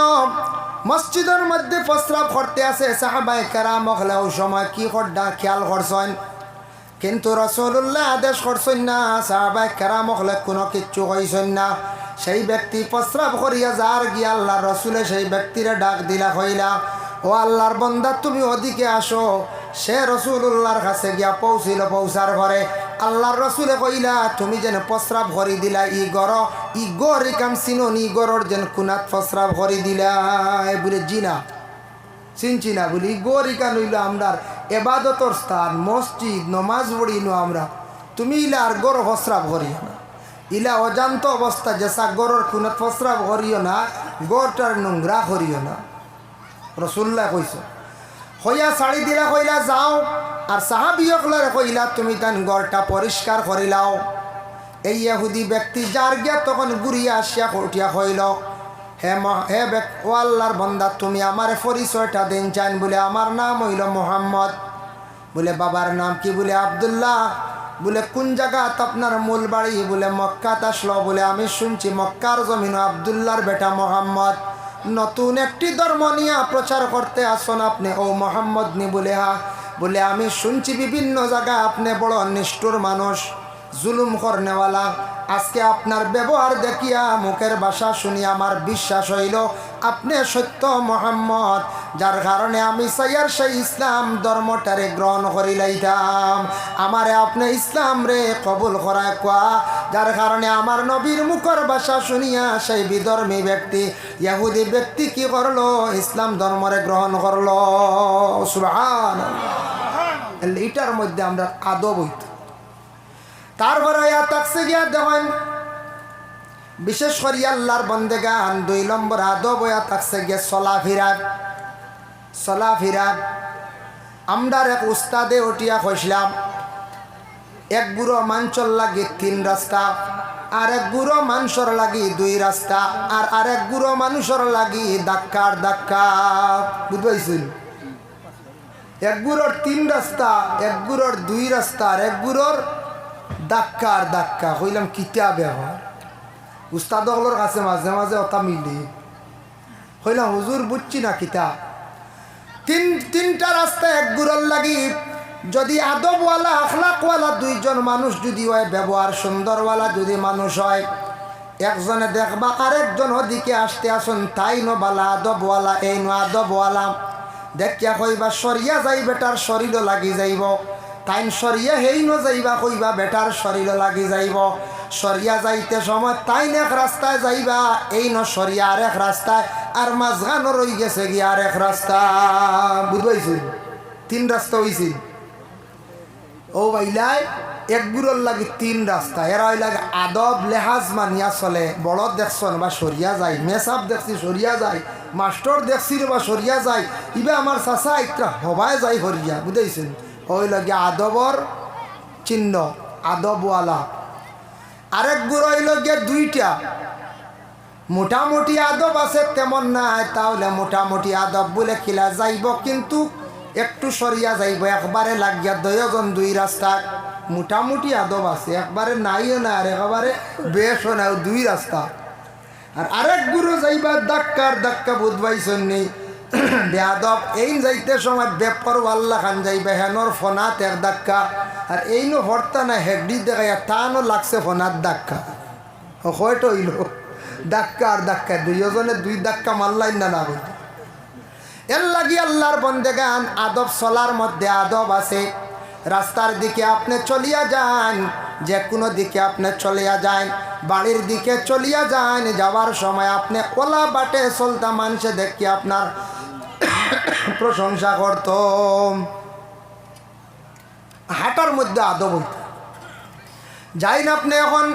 মসজিদের মধ্যে প্রস্রাব করতে আসে সাহাবায়ে কেরাম হলে ওই সময় কি করডা খেয়াল করছেন, কিন্তু রাসূলুল্লাহ আদেশ করছেন না, সাহাবায়ে কেরাম হলে কোনো কিচ্ছু কইছেন না। সেই ব্যক্তি প্রস্রাব করিয়া যার গিয়া আল্লাহর রসুলে সেই ব্যক্তিরে ডাক দিলা হইলা, ও আল্লাহর বন্দা তুমি ওদিকে আসো। সে রাসূলুল্লাহর কাছে গিয়া পৌঁছিল, পৌঁছার ঘরে আল্লাহর রসুলে কইলা তুমি যেন প্রস্রাব করি দিলা ই গর কাম চিনুন, ই গরর যেন কুনাত প্রস্রাব করি দিলা বলে জিনা চিনছি না বলি গরিকা নইল আমরার এবাদতর স্থান মসজিদ নমাজ পড়িনো আমরা, তুমি ইলা আর গর প্রস্রাব করিও না, ইলা অজান্ত অবস্থা যেসা গরর কুনাত প্রস্রাব করিও না, গরটার নোংরা করিও না। রসুল্লাহ কইস হইয়া শাড়ি দিলা কইলা যাও, আর সাহাবিয়কলারে কইলা তুমি তান গড়টা পরিষ্কার করিলাও। এই ইহুদি ব্যক্তি যার গিয়া তখন ঘুরিয়া আসিয়া উঠিয়া হইল, ও আল্লাহর বান্দা তুমি আমার পরিচয়টা দিন চান। বলে আমার নাম হইল মোহাম্মদ। বলে বাবার নাম কি? বলে আব্দুল্লাহ। বলে কোন জায়গাত আপনার মূল বাড়ি? বলে মক্কাত আসলো। বলে আমি শুনছি মক্কার জমিন আব্দুল্লাহর বেটা মোহাম্মদ নতুন একটি ধর্ম নিয়ে প্রচার করতে আসুন আপনি ও মোহাম্মদ নি? বলে হা। বলে আমি শুনছি বিভিন্ন জায়গায় আপনি বড় নিষ্ঠুর মানুষ, জুলুম করনেওয়ালা। আজকে আপনার ব্যবহার দেখিয়া মুখের ভাষা শুনি আমার বিশ্বাস হইল আপনি সত্য মোহাম্মদ, যার কারণে আমি সাইয়ার সেই ইসলাম ধর্মটারে গ্রহণ করি লাইতাম। আমারে আপনি ইসলাম রে কবুল করায় কোয়া, যার কারণে আমার নবীর মুখের ভাষা শুনিয়া সেই বিধর্মী ব্যক্তি ইহুদি ব্যক্তি কি করলো? ইসলাম ধর্মরে গ্রহণ করলো। সুবহানাল্লাহ। এটার মধ্যে আমরা আদব হইত। তারপরে তাকছে গিয়া দেখেন বিশেষ করে আল্লাহর বন্দেগান 2 নম্বর আদব হইয়া থাকছে গিয়ে চলাফেরা। আমরার এক উস্তাদে উঠিয়া কইছিলাম এক বুড়ো মানুষের লাগি 3 রাস্তা, আর এক বুড়ো মানুষের লাগি 2 রাস্তা, আর আরেক বুড়ো মানুষের লাগি ধাক্কার ধাক্কা। বুঝবাইছেন? এক বুড়োর 3 রাস্তা, এক বুড়োর 2 রাস্তা, আর এক বুড়োর ধাক্কার ধাক্কা। কইলাম কিতা ব্যবহার? উস্তাদগুলোর কাছে মাঝে মাঝে অতা মিলি। কইলাম হুজুর বুঝছি না কিতা। 3টা রাস্তা এক বুড়োর লাগি। যদি আদবওয়ালা আখলাকওয়ালা 2 জন মানুষ যদি হয়, ব্যবহার সুন্দরওয়ালা যদি মানুষ হয়, একজনে দেখবা আরেকজন ওদিকে আসতে আসুন তাই নো বালা আদবওয়ালা, এই নো আদবওয়ালা। দেখিয়া কইবা সরিয়া যাই বেটার শরীরও লাগি যাইব, তাইন সরিয়া হেই ন যাইবা কইবা বেটার শরীর লাগি যাইব। সরিয়া যাইতে সময় তাইন এক রাস্তায় যাইবা, এই ন সরিয়া আর এক রাস্তায়, আর মাঝখানো রই গেছে গিয়ে আর এক রাস্তা। বুঝবাইছি? 3 রাস্তা হইছি। ও ভাইলাই এক বুড়োর লাগি 3 রাস্তা। এরা ওই লাগে আদব লেহাজ মানিয়া চলে। বড় দেখছন বা সরিয়া যায়, মেসাব দেখছি সরিয়া যায়, মাস্টর দেখছি বা সরিয়া যায়, ইবা আমার চাচা একটা হবায় যায় হরিয়া। বুঝাইছেন? ওই লাগে আদবর চিহ্ন, আদবওয়ালা। আরেক বুড়ো হইল গিয়ে 2টা। মোটামুটি আদব আছে তেমন নাই, তাহলে মোটামুটি আদব বলে কিলা যাইব, কিন্তু একটু সরিয়া যাইব, একবারে লাগিয়া 2 জন 2 রাস্তা। মোটামুটি আদব আছে, একবারে নাইও না আর একবারে বেশও না, 2 রাস্তা। আর আরেক বুড়ো যাইবা ধাক্কার ধাক্কা। বুঝবাইছেন নেই? বেয়াদব এই যাইতে সময় বেপর আল্লাহ খান যাইবে হেনর ফোনাত এক ধাক্কা, আর এই নো হরতা না হেডি দেখাইয়া তানো লাগছে ফোনাত ধাক্কা। হয়তো হইল ধাক্কা আর ধাক্কা, 2 জনে 2 ধাক্কা মারলাই না না বলতে। এর লাগি আল্লাহর বন্দেগান আদব চলার মধ্যে আদব আছে। রাস্তার দিকে আপনি চলিয়া যান, যে কোনো দিকে আপনি চলিয়া যান, বাড়ির দিকে চলিয়া যান, যাওয়ার সময় আপনি ওলা বাটে চলতা মানুষে দেখি আপনার প্রশংসা করত। হাঁটার মধ্যে আদব হইত। যাইন আপনি এখন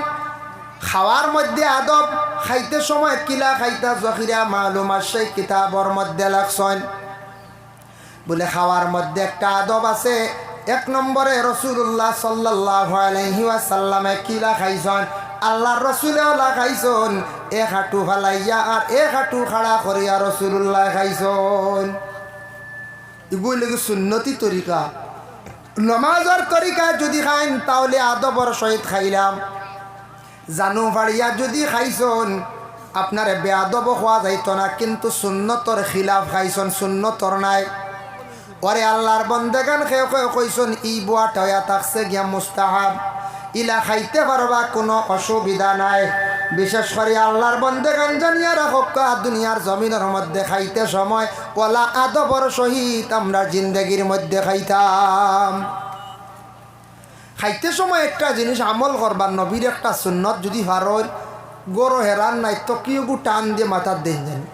খাওয়ার মধ্যে আদব। খাইতে সময় কিলা খাইতা জখিরা মালুম আছে কিতাবর মধ্যে লাগছেন। বলে খাওয়ার মধ্যে একটা আদব আছে। 1 নম্বরে রাসূলুল্লাহ সাল্লাল্লাহু আলাইহি ওয়াসাল্লামে কিলা খাইছেন? আল্লাহর রাসূলেও খাইছেন, এক হাঁটু ফালাইয়া আর এক হাঁটু খাড়া করিয়া রাসূলুল্লাহ খাইছেন। এগুলো কি সুন্নতি তরিকা? নমাজের তরিকা যদি খাইন তাহলে আদবর সহিত খাইলাম। জানু ফাড়িয়া যদি খাইছেন আপনার বেআদব হওয়া যাইত না, কিন্তু সুন্নতর খিলাফ খাইছেন, সুন্নতর নাই। ওরে আল্লাহর বন্দেগান খেয়ে কইছেন ই বুয়াটা হইয়া থাকছে গিয়া মুস্তাহাব, ইলা খাইতে পারবা, কোনো অসুবিধা নাই। বিশেষ করে আল্লাহর বন্দেগান জানিয়া রাখক দুনিয়ার জমিনের মধ্যে খাইতে সময় ওলা আদবর সহিত আমরা জিন্দগির মধ্যে খাইতাম। খাইতে সময় একটা জিনিস আমল করবার, নবীর একটা সুন্নত যদি ভারর গরো হেরান নাই তকিও টান দিয়ে মাথার দেন জানি,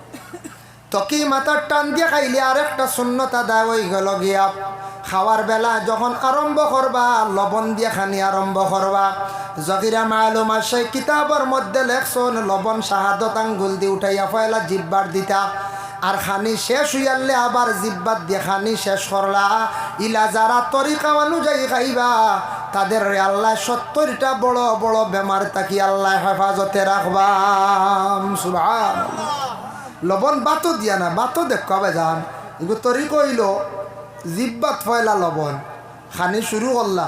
তকি মাথার টান দিয়ে খাইলে আর একটা সুন্নত আদায় হয়ে গেল গিয়া। খাওয়ার বেলা যখন আরম্ভ করবা লবণ দিয়ে খানি আরম্ভ করবা। জকিরা মালুম আছে কিতাবর মধ্যে লেখছন লবণ শাহাদত আঙ্গুল দিয়ে উঠাইয়া ফয়লা জিব্বার দিতা, আর খানি শেষ হইয়ালে আবার জিব্বাত দিয়ে খানি শেষ করলা। ইলা যারা তরিকা অনুযায়ী খাইবা তাদের আল্লাহ 70টা বড় বড় বেমার তাকি আল্লাহ হেফাজতে রাখবা। সুবহানাল্লাহ। লবণ বাতো দিয়া না, বাতো দেখবে যান এগুলো তরি কইল জিব্বাত ফয়লা লবণ খানি শুরু করলা,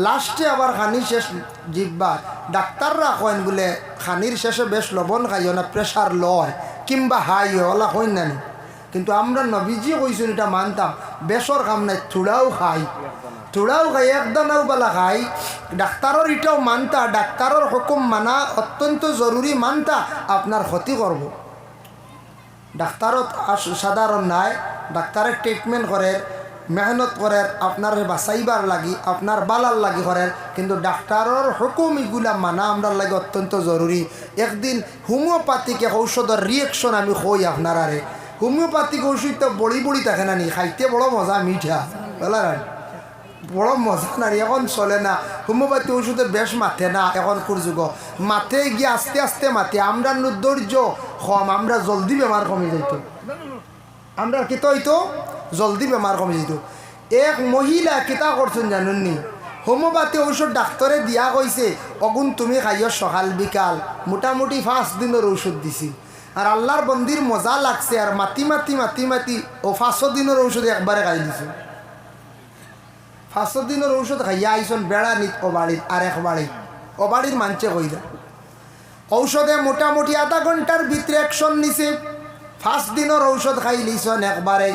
লাস্টে আবার খানি শেষ জিব্বা। ডাক্তাররা কইন বলে খানির শেষে বেশ লবণ খাইও না, প্রেশার লয় কিংবা হাই ওলা কইন না। কিন্তু আমরা নবীজি কইছেন এটা মানতাম, বেশর কাম নাই, চূড়াও খাই একদানাও বেলা খাই। ডাক্তারের এটাও মানতা, ডাক্তারের হুকুম মানা অত্যন্ত জরুরি, মানতা আপনার ক্ষতি করব। ডাক্তারত সাধারণ নাই, ডাক্তারের ট্রিটমেন্ট করে মেহনত করে আপনার বাঁচাইবার লাগি, আপনার বালার লাগি করে, কিন্তু ডাক্তারের হুকুম এগুলা মানা আমরা লাগে অত্যন্ত জরুরি। একদিন হোমিওপ্যাথিক ঔষধের রিয়েকশন আমি কই আপনারা রে, হোমিওপ্যাথিক ওষুধ তো বড়ি থাকে না নি, খাইতে বড় মজা, মিঠা বলা বড় মজা না, এখন চলে না। হোমিওপ্যাথি ওষুধে বেশ মাথে না এখন যুগ, মাথে গিয়ে আস্তে আস্তে মাথে। আমরা ধৈর্য কম, আমরা জলদি বেমার কমে যাইত, আমরা কিতা হইতো জলদি বেমার কমে যেত। এক মহিলা কিতা করছেন জানুননি, হোমিওপ্যাথি ঔষধ ডাক্তারে দিয়া কইছে অগুন তুমি খাইও সকাল বিকাল, মোটামুটি 5 দিনের ঔষধ দিছি। আর আল্লাহর বন্দির মজা লাগছে, আর মাতি ও 5 দিনের ঔষধ একবারে খাই দিছে। 5 দিনের ঔষধ খাইয়া আইসন বেড়া নিত ও বাড়ির, আর এক বাড়ির মানছে কইরা ঔষধে মোটামুটি আধা ঘন্টার ভিতরে অ্যাকশন নিছে। 5 দিনের ঔষধ খাই লিছন একবারে।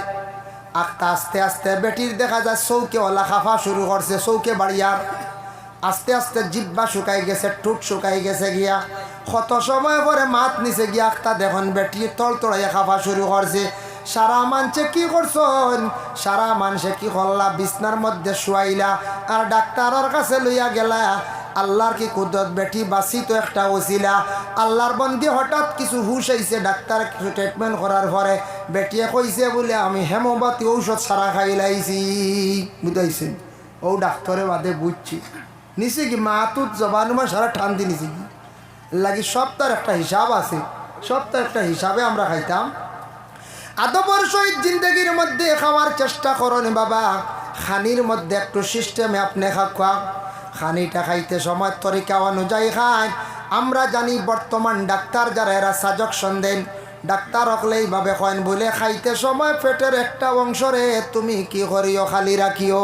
আস্তে আস্তে বেটির দেখা যায় চৌকে ওলা খাফা শুরু করছে, চৌকে বাড়িয়ার আস্তে আস্তে জিব্বা শুকাই গেছে, ঠুট শুকাই গেছে গিয়া। কত সময় পরে মাত নিচে গিয়া আখতা দেখুন বেটি তড়াইয়া খাফা শুরু করছে। সারা মানছে কি করছন, সারা মানুষে কি করলা, বিছনার মধ্যে শুয়াইলা আর ডাক্তারের কাছে লইয়া গেলা। আল্লাহর কি কুদরত, বেটি বাসি তো একটা ওসিলা। আল্লাহর বন্দি হঠাৎ কিছু হুশ আইছে, ডাক্তার কিছু ট্রিটমেন্ট করার পরে বেটিয়ে কইছে বলে আমি হেমোপ্যাথি ঔষধ সারা খাই লাইছি, বুঝাইছেন। ও ডাক্তারে বাদে বুঝছি নিছে কি মাতুত জবানুমা সারা ঠান্দি নিছে কি লাগি, সপ্তাহের একটা হিসাব আছে, সপ্তাহের একটা হিসাবে আমরা খাইতাম। আদবর সহিত জিন্দগির মধ্যে খাওয়ার চেষ্টা করুন বাবা। খানির মধ্যে একটু সিস্টেমে আপনি খাওয়া, খানিটা খাইতে সময় তরিকা অনুযায়ী খায়। আমরা জানি বর্তমান ডাক্তার যারা এরা সাজেশন দেন, ডাক্তার হকলে এইভাবে কয়েন বলে খাইতে সময় পেটের একটা অংশরে তুমি কি করিও খালি রাখিও।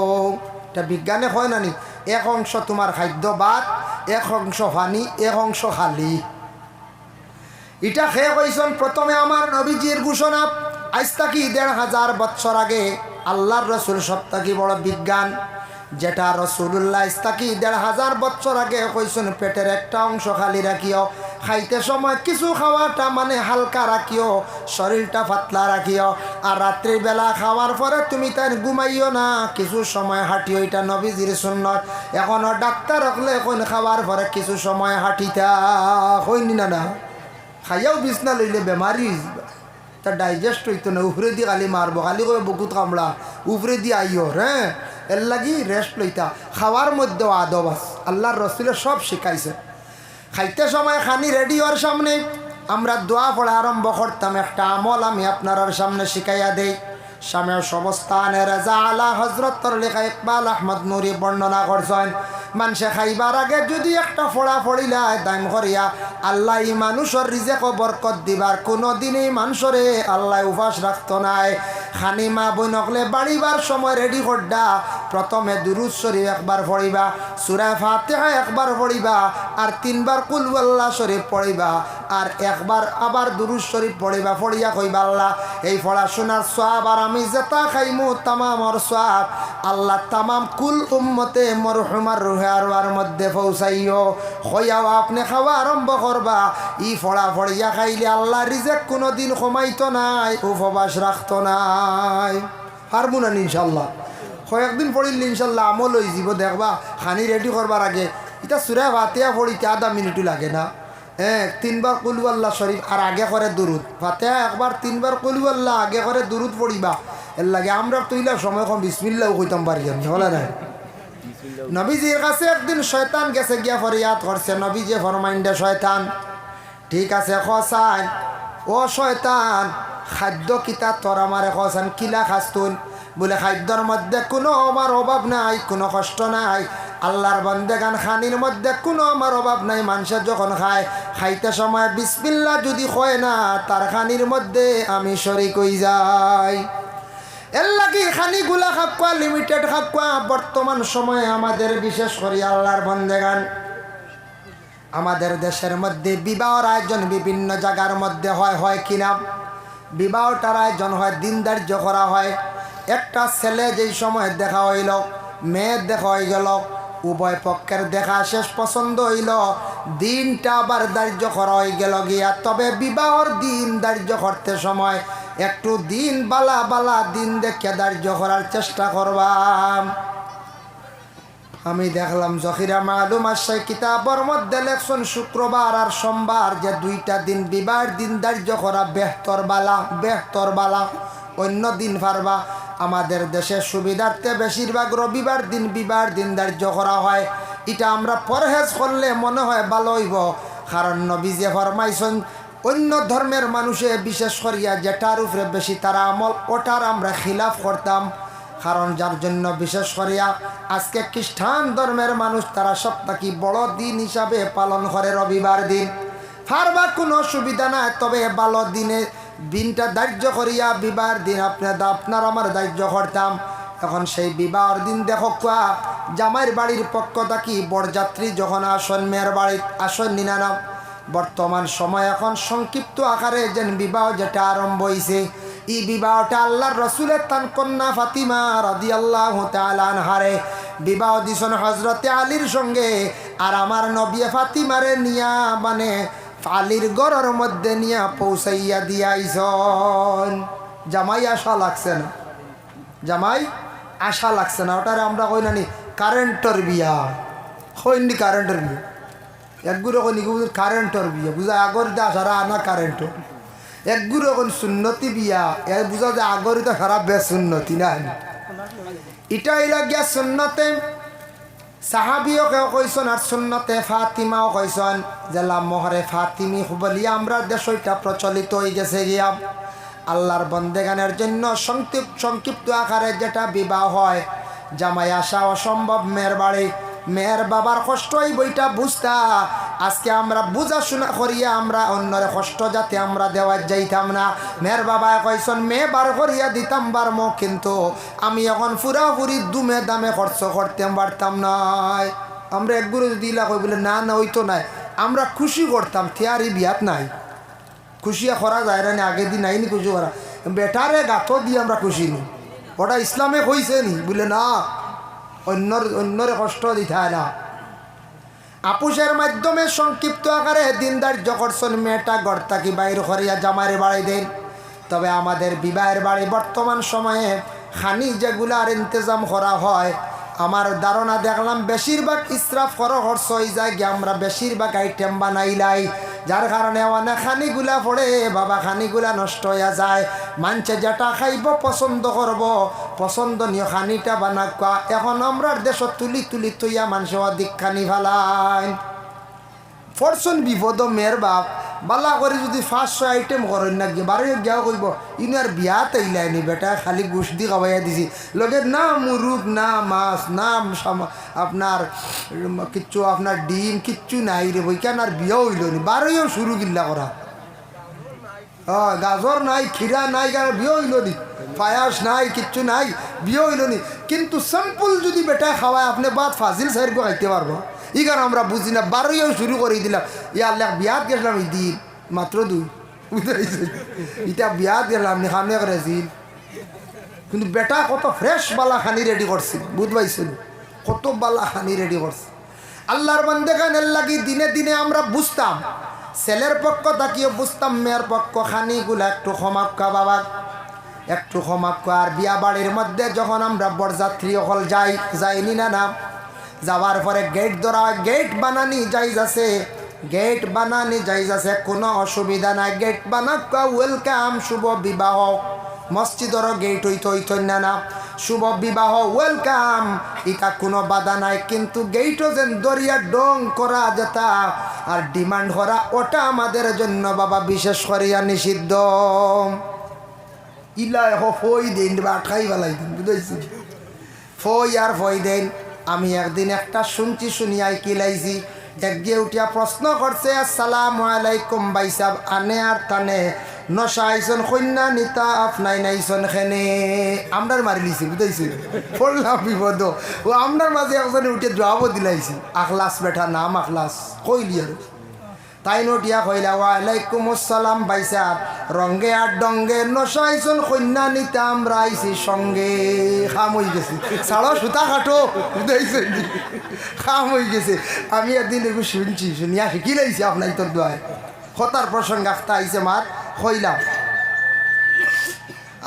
এটা বিজ্ঞানে হয় না নি, এক অংশ তোমার খাদ্য বাদ, এক অংশ পানি, এক অংশ খালি। এটা খেয়ে কইছেন প্রথমে আমার নবীজির ঘোষণা। আজ থাকি 1500 বছর আগে আল্লাহর রসুল সপ্তাহে বড় বিজ্ঞান, যেটা রসুল্লাহ ইস্তাকি 1500 বছর আগে কইছেন পেটের একটা অংশ খালি রাখিও, খাইতে সময় কিছু খাওয়াটা মানে হালকা রাখিও, শরীরটা পাতলা রাখিও। আর রাত্রিবেলা খাওয়ার পরে তুমি তাই ঘুমাইও না, কিছু সময় হাঁটিও, এটা নবীজির সুন্নত। এখনও ডাক্তার হকলে কোন খাওয়ার পরে কিছু সময় হাঁটিতা হইনি না, খাইয়াও বিছনা লইলে বেমারি তা ডাইজেস্ট হইতো না, উফরে দিয়ে খালি মারবো, খালি করে বুকুত কামড়া, উফরে দিয়ে আইও। হ্যাঁ, এর লাগি রেস্ট লইতা। খাওয়ার মধ্যেও আদব আছে, আল্লাহর রসুলের সব শিখাইছে। খাইতে সময় খানি রেডি হওয়ার সামনে আমরা দোয়া পড়া আরম্ভ করতাম। একটা আমল আমি আপনার সামনে শিখাইয়া দেই। স্বামীর সবস্থানের রাজা আলা হজরতর লেখা ইকবাল আহমদ নুরি বর্ণনা করছেন, মানুষে খাইবার আগে যদি একটা ফোড়া ফড়িলায় দান করিয়া আল্লাহ এই মানুষের রিজেক বরকত দিবার, কোনো দিনই মানুষরে আল্লাহ উপাস রাখতো নাই। খানি মা বই নকলে বাড়িবার সময় রেডি করডা, প্রথমে দুরুদ শরীফ একবার পড়িবা, সূরা ফাতিহা একবার পড়িবা, আর 3 বার কুল আল্লাহ শরীফ পড়িবা, আর একবার আবার দুরুদ শরীফ পড়িবা। পড়িয়া কইবা আল্লাহ এই পড়াশোনার সওয়াব আর আমি যেটা খাইমু তামামর সওয়াব আল্লাহ তামাম কুল উম্মতে মরহুমার রুহে আরওয়ার মধ্যে পৌঁছাইও। হইয়াও আপনি খাওয়া আরম্ভ করবা। ই ফড়া ফড়িয়া খাইলে আল্লাহ রিজেক কোনো দিন কমাইতো নাই, উপবাস রাখতো নাই। পারবো না ইনশাল্লাহ, কয়েকদিন পড়িলে ইনশাল্লাহ আমল হয়ে যাব। দেখবা খানি রেডি করবার আগে এটা সূরা ফাতিহা পড়িতে আধা মিনিটও লাগে না। 3 বার কুলু আল্লাহ শরীফ আর আগে করে দুরুদ, ফাতিহা একবার 3 বার কুলু আল্লাহ আগে করে দুরুদ পড়িবা। এর লাগে আমরা তুইলা সময় কম বিসমিল্লাহ কইতাম পারি আমি, বলা না। নবীজির কাছে একদিন শয়তান গেছে গিয়া ফরিয়াদ করছে, নবীজি ফরমাইন্ডে শয়তান ঠিক আছে খসান, ও শয়তান খাদ্য কিতা তোর আমারে খসান কিলা খাস্তুন? বলে খাদ্যর মধ্যে কোনো আমার অভাব নাই, কোনো কষ্ট নাই, আল্লাহর বান্দেগান খানির মধ্যে কোনো আমার অভাব নাই। মানুষের যখন খায়, খাইতে সময় বিসমিল্লাহ যদি হয় না, তার খানির মধ্যে আমি শরিক হই যাই। এর লাগি খানিগুলা খাকুয়া লিমিটেড খাকুয়া। বর্তমান সময়ে আমাদের বিশেষ করে আল্লাহর বান্দেগান আমাদের দেশের মধ্যে বিবাহর আয়োজন বিভিন্ন জায়গার মধ্যে হয় কিনা? বিবাহটার আয়োজন হয়, দিন ধার্য করা হয়। একটা ছেলে যেই সময় দেখা হইল, মেয়ে দেখা হয়ে গেল, উভয় পক্ষের দেখা শেষ, পছন্দ হইল, দিনটা আবার ধার্য করা হয়ে গেল গিয়া। তবে বিবাহর দিন ধার্য করতে সময় একটু দিন বালা বালা দিন দেখে ধার্য করার চেষ্টা করবাম। আমি দেখলাম জখিরা মালুম আসে কিতাবর মধ্যে লেখছেন শুক্রবার আর সোমবার যে দুইটা দিন বিবাহের দিন ধার্য করা বেহতর বালা। অন্য দিন পারবা। আমাদের দেশে সুবিধার্থে বেশিরভাগ রবিবার দিন বিবাহের দিন ধার্য করা হয়। এটা আমরা পরহেজ করলে মনে হয় ভালো হইব। কারণ নবী যে ফরমাইছেন অন্য ধর্মের মানুষে বিশেষ করিয়া যেটার উপরে বেশি তারা আমল, ওটার আমরা খিলাফ করতাম। কারণ যার জন্য বিশেষ করিয়া আজকে খ্রিস্টান ধর্মের মানুষ তারা সপ্তাহে বড় দিন হিসাবে পালন করে রবিবার দিন। ফারবা কোনো অসুবিধা নাই, তবে ভালো দিনে দিনটা ধার্য করিয়া বিবাহের দিন আপনার আমার ধার্য করতাম। এখন সেই বিবাহের দিন দেখো জামাইয়ের বাড়ির পক্ষ থাকি বরযাত্রী যখন আসন, মেয়ের বাড়ির আসন নিনা। বর্তমান সময় এখন সংক্ষিপ্ত আকারে যেন বিবাহ যেটা আরম্ভ হয়েছে, এই বিবাহটা আল্লাহর রসুলের তান কন্যা ফাতিমা রাদিয়াল্লাহু তাআলা আনহারে বিবাহ দিছেন হযরতে আলীর সঙ্গে। আর আমার নবী ফাতিমারে নিয়া মানে আলীর গড়ের মধ্যে নিয়া পৌঁছাইয়া দিয়াইছন। জামাই আশা লাগছে না, জামাই আশা লাগছে না। ওটারে আমরা কই নানি কারেন্টর বিয়া, হইনি কারেন্টের বিয়া। একগুলো কই কারেন্টর বিয়া বুঝা, আগর দা সারা আনা কারেন্টর। একগুলো এখন সুন্নতি বিয়া, এর বুঝা যায় আগরিত সারা বেসুন্নতি না। এটা হইল গিয়া সুন্নতে সাহাবিও কেউ কইসন, আর সুন্নতে ফাতিমাও কইসন যে লামহরে ফাতিমি বলিয়া আমরা দেশ ওইটা প্রচলিত হয়ে গেছে গিয়া। আল্লাহর বন্দেগানের জন্য সংক্ষিপ্ত আকারে যেটা বিবাহ হয়, জামাই আসা অসম্ভব মেয়ের বাড়ি, মেয়ের বাবার কষ্ট এই বইটা বুঝতা। আজকে আমরা বুঝাশোনা করিয়া আমরা অন্যরে কষ্ট যাতে আমরা দেওয়া যাইতাম না। মেয়ের বাবা কইসন মেয়ে বার করিয়া দিতাম বারমো, কিন্তু আমি এখন পুরাপুরি দুমে দামে খরচ করতে পারতাম নাই। আমরা একগুলো দিলা কই বলে না না ওই তো নাই, আমরা খুশি করতাম। থিয়ারি বিয়াত নাই খুশিয়া করা যায় না, আগের দিন আইনি খুশি করা বেটারে গাথ দিয়ে আমরা খুশি নি। ওটা ইসলামে কইছে নি বলে না, অন্যরে কষ্ট দিতে না। আপুষের মাধ্যমে সংক্ষিপ্ত আকারে দিন ধার্য করছেন, মেয়েটা গড়তাকি বাইর করিয়া জামাইয়ের বাড়ি দেন। তবে আমাদের বিবাহের বাড়ি বর্তমান সময়ে খানি যেগুলার ইন্তজাম করা হয়, আমার ধারণা দেখলাম বেশিরভাগ ইসরাফ খরচ হয়ে যায় গিয়ে। আমরা বেশিরভাগ আইটেম বানাইলাই, যার কারণে অনেক খানিগুলা পড়ে বাবা, খানিগুলা নষ্ট হয়ে যায়। মানুষে যেটা খাইব পছন্দ করব, পছন্দনীয় খানিটা বানাকা। এখন আমরা দেশ তুলি তুইয়া মানুষ অধিক খানি ফেলাই ফরসন বিপদ। মেয়ের বাপ বালা করে যদি 500 আইটেম করেন না গিয়ে বারো গিয়াও কইব ইনার বিয়াত আইলাইনি বেটা, খালি গুষ্টি খাওয়াইয়া দিছি, লগে না মুরুগ না মাছ না আপনার কিচ্ছু, আপনার ডিম কিচ্ছু নাই রে বই। কেন আর বিয়াও হইল নি, বারোইও শুরু কিল্লা করা। গাজর নাই, খিরা নাই, কেন বিয়ে হইল নি, পায়াস নাই, কিচ্ছু নাই, বিয়ে হইল নি। কিন্তু সিম্পল যদি বেটা খাওয়ায় আপনি বাদ ফাজিল সাইড খাইতে পারবো। ই কারণ আমরা বুঝি না, বারোইও শুরু করে দিলাম। ইয়ার বিয়াত গেছিলাম এই দিন মাত্র 2, বুঝতে পারছি এটা বিয়াত গেলাম সামনে করেছিল, কিন্তু বেটা কত ফ্রেশ বালা খানি রেডি করছি, বুঝতে পারছেন কত বালা খানি রেডি করছি। আল্লাহর বান্দেগানের লাগি দিনে দিনে আমরা বুঝতাম, ছেলের পক্ষ থাকিও বুঝতাম, মেয়ের পক্ষ খানিগুলা একটু ক্ষমাক্কা বাবা, একটু ক্ষমাক্কা। আর বিয়া বাড়ির মধ্যে যখন আমরা বরযাত্রী হল যাইনি না, যাওয়ার পরে গেট ধরা, গেট বানানি যাইজ আছে, গেট বানানি যাইজ আছে, কোনো অসুবিধা নাই। গেট বানাক্কা ওয়েলকাম, শুভ বিবাহ। মসজিদর গেট হইতো না, শুভ বিবাহ ওয়েলকাম, এটা কোনো বাধা নাই। কিন্তু গেটও যেন দরিয়া ডং করা যেতা আর ডিমান্ড করা, ওটা আমাদের জন্য বাবা বিশেষ করিয়া নিষিদ্ধ। ইলা ফই দেন বা আটকাই বেলাই দিন, বুঝেছি ফই আর ফই দেন। আমি একদিন একটা শুনছি শুনিয়াই কিলাইছি একগে উঠিয়া প্রশ্ন করছে আসসালামু আলাইকুম ভাই সাহেব আনে আর তানে নশা আইসন কন্যা নিতা আপনাই নাইসন খেনে আমরার মারি লিছি বুঝাইছি পড়লাম বিপদ ও আমরার মাঝে একজনে উঠে জবাবও দিলাইছি আখলাস বেঠা নাম আখলাস কইলি আর তাই নটিয়া কইলা ওয়ালাইকুম আসসালাম ভাই সাহেব রঙ্গে আর ডঙ্গে নশা আইসন কন্যা নিতা আমরা আইছি সঙ্গে খাম হয়ে গেছে ছাড়ো সুতা কাটো বুঝাইছে খাম হয়ে গেছে আমি একদিন একটু শুনছি শুনিয়া শিখি লাইছি আপনার তোর দোয়ায় হতার প্রসঙ্গ আখতা আইছে মার হইলাম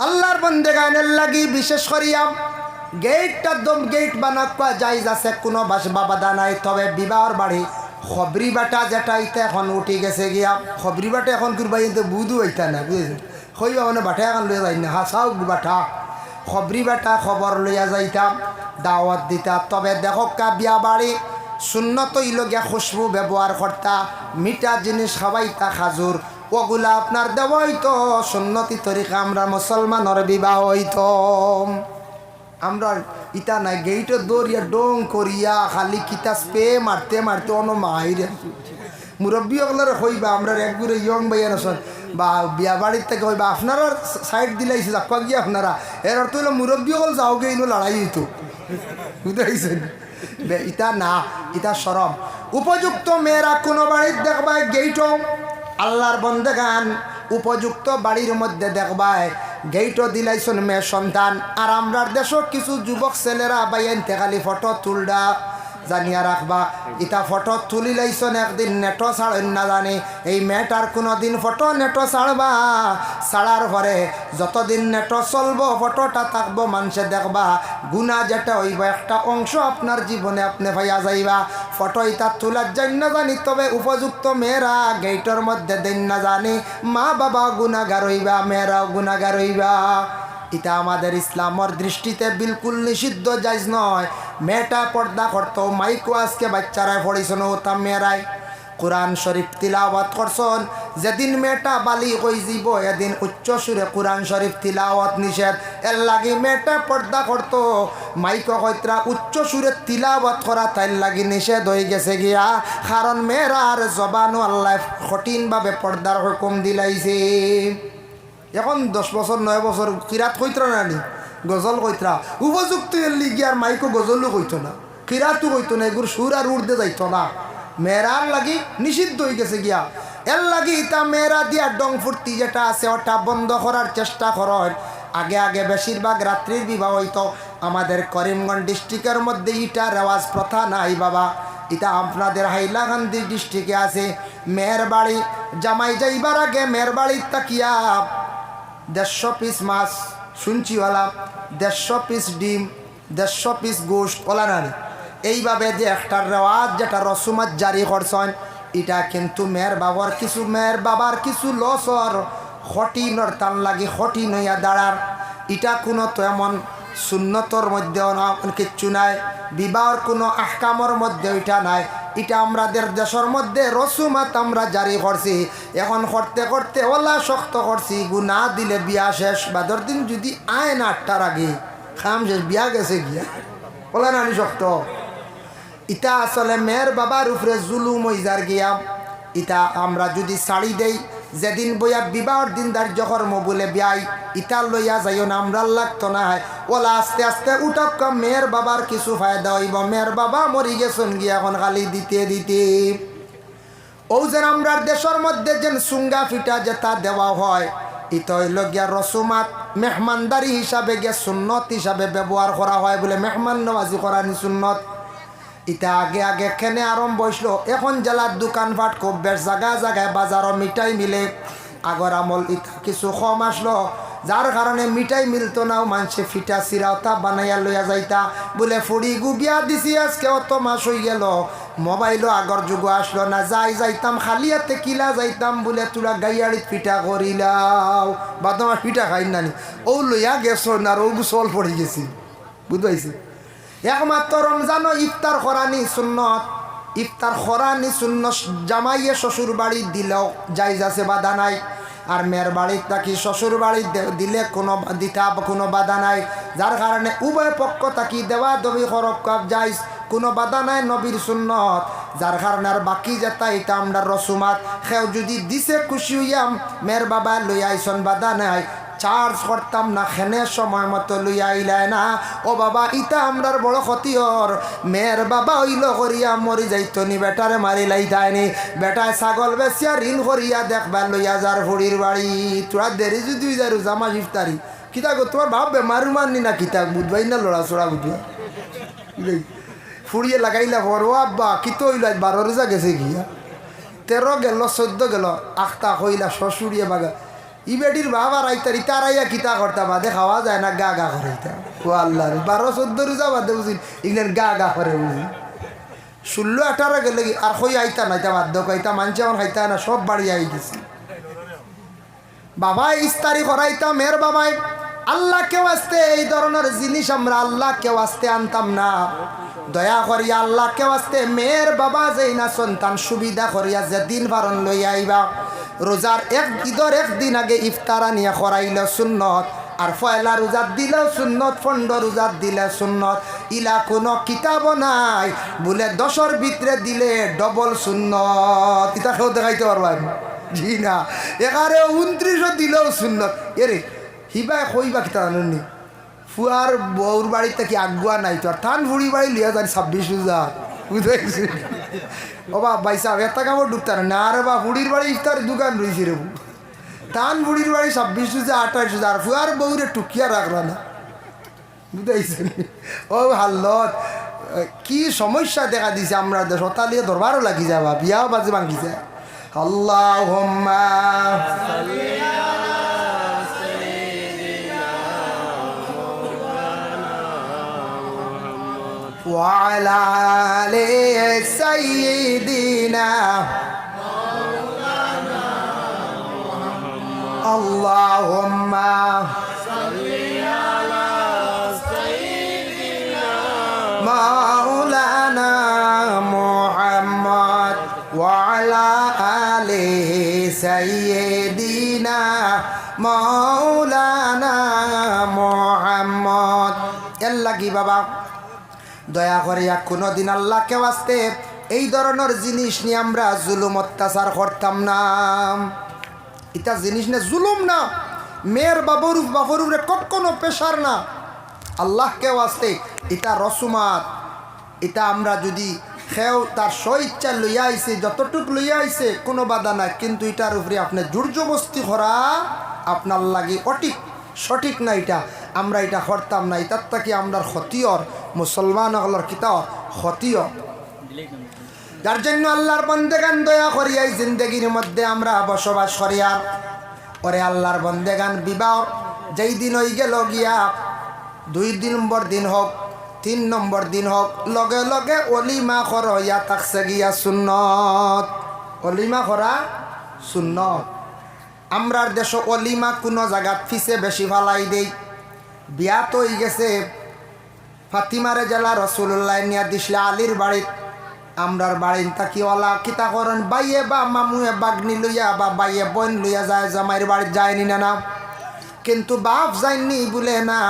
আল্লাহর বন্দেগানের লাগি বিশেষ করিয়াম গেটটা দম গেট বানাক্কা যাইজ আছে কোনো বাধা নাই তবে বিবাহর বাড়ি খবরি বাটা যেটা ইতে এখন উঠে গেছে গিয়া খবরি বাটা এখন করবা কিন্তু বুধু হইতা না বুঝেছেন হইবা মানে বাটা এখন লইয়া যাই না হাসাও বাটা খবরি বাটা খবর লইয়া যাইতাম দাওয়াত দিতা তবে দেখো কা বিয়া বাড়ি সুন্নত ইলগিয়া খুশবু ব্যবহার করতা মিঠা জিনিস খাওয়াইতা খাজুর ওগুলা আপনার দেওয়া হইতো সুন্নতি তরিকা আমরা মুসলমানের বিবাহ হইতো আমরা ইটা নাই গেইটো দৌড়িয়া ডং করিয়া খালি কিতা স্পে মারতে মারতে অন মাহিরে মুরব্বী ওগুলোর হইবা আমরা একগুলো ইয়ং ভাইয়া নসন বা বিয়া বাড়ির থেকে হইবা আপনারা সাইড দিলাইছে যাক্কা গিয়ে আপনারা এর অর্থ হইলো মুরব্বী হল যাওগে ইনো লড়াই হইতো বুঝাইছেন ইটা না ইটা সরম উপযুক্ত মেয়েরা কোনো বাড়ির দেখবাই গেইটো আল্লাহর বন্দেগান উপযুক্ত বাড়ির মধ্যে দেখবাই গেইটো দিলাইছন মেয়ে সন্তান আর আমরার দেশও কিছু যুবক ছেলেরা বাইনতে খালি ফটো তুলডা জানিয়া রাখবা ইটা ফটো তুলি লাইছন একদিন নেটো ছাড়েন না জানি এই মেয়েটার কোনো দিন ফটো নেটো ছাড়বা ছাড়ার পরে যতদিন নেটো চলবো ফটোটা থাকবো মানুষে দেখবা গুণা যেটা হইব একটা অংশ আপনার জীবনে আপনি ভাইয়া যাইবা ফটো ইটা তোলার জন্য জানি তবে উপযুক্ত মেয়েরা গেইটর মধ্যে দেন না জানি মা বাবা গুণাগার হইবা মেয়েরাও গুণাগার হইবা এটা আমাদের ইসলামর দৃষ্টিতে বিলকুল নিষিদ্ধ জায়জ নয় মেয়েটা পর্দা করতো মাইকো আজকে বাচ্চারাই পড়িছন ওটা মেয়েরাই কোরআন শরীফ তিলাওয়াত করছন যেদিন মেয়েটা বালি কই যাব এদিন উচ্চ সুরে কোরআন শরীফ তিলাওয়াত নিষেধ এর লাগি মেয়েটা পর্দা করতো মাইকো কইত্রা উচ্চ সুরে তিলাওয়াত করা তাই লাগি নিষেধ হয়ে গেছে গিয়া কারণ মেয়েরার জবানও আল্লাহ কঠিনভাবে পর্দার হুকুম দিলাইছে এখন 10 বছর 9 বছর কিরাত কইত্রা নানি গজল কইত্রা উপযুক্ত লিগিয়ার মাইকো গজলও কইতো না কিরাতও কইতো না এগুলো সুর আর উর্দে যাইতো না মেয়েরার লাগি নিষিদ্ধ হয়ে গেছে গিয়া এর লাগি তা মেয়েরা দিয়া ডং ফুর্তি যেটা আছে ওটা বন্ধ করার চেষ্টা করেন আগে আগে বেশিরভাগ রাত্রির বিবাহ হইতো আমাদের করিমগঞ্জ ডিস্ট্রিক্টের মধ্যে ইটা রেওয়াজ প্রথা নাই বাবা এটা আপনাদের হাইলাকান্দি ডিস্ট্রিক্টে আছে মেয়ের বাড়ি জামাই যাইবার আগে মেয়ের বাড়ি তাকিয়া 150 পিস মাছ শুনছিওয়ালা 150 পিস ডিম 150 পিস গোশত ওলানানি এইভাবে যে একটা রেওয়াজ যেটা রসুমাত জারি করছেন এটা কিন্তু মেয়ের বাবার কিছু লসর হটিনর টান লাগি হটিন হইয়া দাঁড়ার এটা কোনো তো এমন সুন্নতর মধ্যেও না কিচ্ছু নাই বিবাহর কোনো আহকামর মধ্যে এটা নাই এটা আমাদের দেশের মধ্যে রসুমাত আমরা জারি করছি এখন করতে করতে ওলা শক্ত করছি গুনা দিলে বিয়া শেষ বাদর দিন যদি আয় না 8টার আগে খাম শেষ বিয়া গেছে গিয়া ওলা নানি শক্ত ইটা আসলে মেয়ের বাবার উপরে জুলুম হইজার গিয়া ইটা আমরা যদি শাড়ি দেই যেদিন বইয়া বিবাহর দিন ধার্য কর্ম বলে বিয়াই ইটা লইয়া যাইও না আমরা লাগতো না হয় ওলা আস্তে আস্তে উঠক মেয়ের বাবার কিছু ফায়দা হইব মেয়ের বাবা মরি গেছেন গিয়া এখন খালি দিতে দিতে ও যেন আমরা দেশের মধ্যে যেন সুঙ্গা ফিটা যেটা দেওয়া হয় ইটা হইল গিয়া রসুমাত মেহমানদারি হিসাবে গিয়া সুন্নত হিসাবে ব্যবহার করা হয় বলে মেহমান নওয়াজি করানি সুন্নত ইটা আগে আগে কেনে আরম্ভ হইছিল এখন জেলার দোকানপাট খুব বেশ জায়গায় বাজারও মিঠাই মিলে আগর আমল ইটা কিছু কম আসলো যার কারণে মিঠাই মিলতো না মানুষে ফিটা চিরাওতা বানাইয়া লইয়া যাইতা বলে ফুড়ি গুবিয়া দিছি আজকে অত মাস হয়ে গেল মোবাইলও আগর যুগ আসলো না যাইতাম খালি হাতে কিলা যাইতাম বলে তোরা গাইয়াড়িত পিঠা করিলাও বা তোমার পিঠা খাই নানি ও লইয়া গেছো না ও চল পড়ে গেছি বুঝতে একমাত্র রমজানও ইফতার করানি সুন্নত ইফতার করানি সুন্নত জামাইয়ে শ্বশুর বাড়ি দিলেও জায়েজ আছে বাধা নাই আর মেয়ের বাড়ির থাকি শ্বশুর বাড়ির দিলে কোনো বাধা নাই, যার কারণে উভয় পক্ষ থাকি দেওয়া দবি খরক যাইস, কোনো বাধা নাই নবীর সুন্নত, যার কারণে আর বাকি যেটা এটা আমরা রসুমাত সেও যদি দিছে খুশি হইয়াম মেয়ের বাবা লই আইসন বাধা নাই, চার্জ করতাম না খেনে সময় মতো লইয়া আইলায় না, ও বাবা ইটা আমরার বড় ক্ষতির, মেয়ের বাবা হইল করিয়া মরি যাইত নি, বেটারে মারি লাইতায়নি, বেটায় ছাগল বেচিয়া ঋণ করিয়া দেখবার লইয়া যার ফুড়ির বাড়ি, তোরা দেরি যদি যারু জামা ইফতারি কিতা গো তোমার ভাব বেমারু মাননি না কিতা বুধবাই না লড়া চড়া বুধবা ফুড়িয়ে লাগাইলা বড় আব্বা কিত হইল 12 রোজা গেছে গিয়া 13 গেল 14 গেল আখতা হইলা শ্বশুরিয়ে বাগা ই বেটির বাবা রাইতারি তারাইয়া কিতা করতা বাদে খাওয়া যায় না, গা গা করে ও আল্লাহ 12-14 রোজা বাদে বুঝিন ইগলেন গা গা করে বুঝি 16-18 গেলে আর কই আইতা নাইতা বাধ্য কইতা মানছে আমার খাইতা না, সব বাড়ি আই গেছে বাবা ইস্তারি করাইতা মেয়ের বাবাই আল্লাহ কেউ আসতে এই ধরনের জিনিস আমরা আল্লাহ কেউ আসতে আনতাম না, দয়া করিয়া আল্লাহ কেউ আসতে মেয়ের বাবা যেই না সন্তান সুবিধা করিয়া যে দিন বারণ লই আইবা, রোজার ঈদের একদিন আগে ইফতারা নিয়ে করাইল সুন্নত, আর পয়লা রোজার দিলেও সুন্নত, 15 রোজার দিলে সুন্নত, ইলা কোনো কিতাব নাই বলে 10-এর ভিতরে দিলে ডবল সুন্নত, এটা কেউ দেখাইতে পারবেন জি না, 11-29 দিলেও সুন্নত, এরে হিবা কইবা কিতা জানি ফুয়ার বউর বাড়িতে কি আগুয়া নাই তো, আর থান ফুড়ি বাড়ি লিয়া যান 26 রোজা বুঝেছি ও বা ভাই সাহেব এত কামড় ঢুকতার না, আরে বা ফুড়ির বাড়ি ইফতার দোকান রয়েছে রে, টান বুড়ির বাড়ি 26 রোজা 28 রোজা, আর ফুয়ার বউরে টুকিয়া রাখল না বুঝাইছেন ও হাল্লত কি সমস্যা দেখা দিছে আমরা দেশ তালিয়ে দরবারও লাগি যাবা বিয়াও বাজে ভাঙি যায়। আল্লাহুম্মা وعلى آل سيدنا اللهم صل على سيدنا مولانا محمد وعلى آل سيدنا مولانا محمد يلا কি বাবা দয়া করিয়া কোনোদিন আল্লাহকে আসতে এই ধরনের জিনিস নিয়ে আমরা জুলুম অত্যাচার করতাম না, এটা জিনিস না জুলুম না, মেয়ের বাবুর উপরে কখনো পেশার না, আল্লাহকে আসতে এটা রসুমাত, এটা আমরা যদি খেও তার স্বইচ্ছা লইয়া আইছে যতটুক লইয়া আইছে কোনো বাধা নাই, কিন্তু এটার উপরে আপনি জোরজবস্তি করা আপনার লাগে অটিক সঠিক না, এটা আমরা এটা করতাম না, এটার থেকে আমরা ক্ষতির মুসলমান হলর কিতা ক্ষতির, যার জন্য আল্লাহর বন্দেগান দয়া করিয়া এই জিন্দগির মধ্যে আমরা বসবাস করিয়া ওরে আল্লাহর বন্দেগান বিবাহ যেই দিন হয়ে গেল গিয়া 2 নম্বর দিন হোক 3 নম্বর দিন হোক লগে লগে অলিমা কর ইয়া থাকছে গিয়া সুন্নত, অলিমা করা সুন্নত। আমরার দেশ অলিমা কোনো জায়গাত ফিসে বেশি ফালাই দেই, বিয়া তো হয়ে গেছে ফাতিমারে জেলা রসুল্লাহ নিয়া দিসলে আলীর বাড়িত, আমরার বাড়ির তাকি ওলা কিতা করেন বাইয়ে বা মামুয়ে বাগনি লইয়া বা বাইয়ে বোন লইয়া যায় জামাইয়ের বাড়িত যায়নি না, কিন্তু বাপ যায়নি বলে না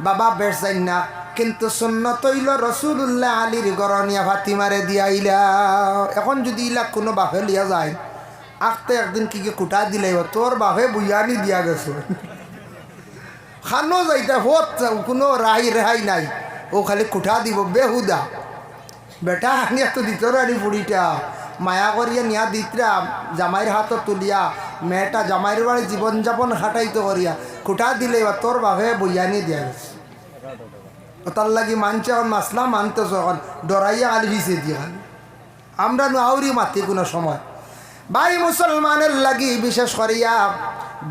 বাবা বেশ যাই না, কিন্তু সুন্নত হইল রসুল্লাহ আলীর গরনিয়া ফাতিমারে দিয়াইলা। এখন যদি ইলা কোনো বাপে লিয়া যায় আখতে একদিন কি কুটা দিলে তোর বাপে বুঝানি দিয়া গেছে খানো যাইতে হোত কোনো রেহাই নাই, ও খালি কুঠা দিব বেহুদা, বেটা আনিয়া তো দিত রানি বুড়িটা মায়া করিয়া নিয়া দিতরা জামাইয়ের হাত তুলিয়া মেয়েটা জামাইয়ের বাড়ি জীবনযাপন খাটাইতো করিয়া কুঠা দিলে এবার তোর বাপে বুঝানি দিয়া গেছে, তার লাগি মানছে এখন মাসলা মানতেছ এখন ডরাইয়া আলি ভিসে দিয়া আমরা আউরি মাতি কোনো সময় ভাই মুসলমানের লাগি বিশেষ করিয়া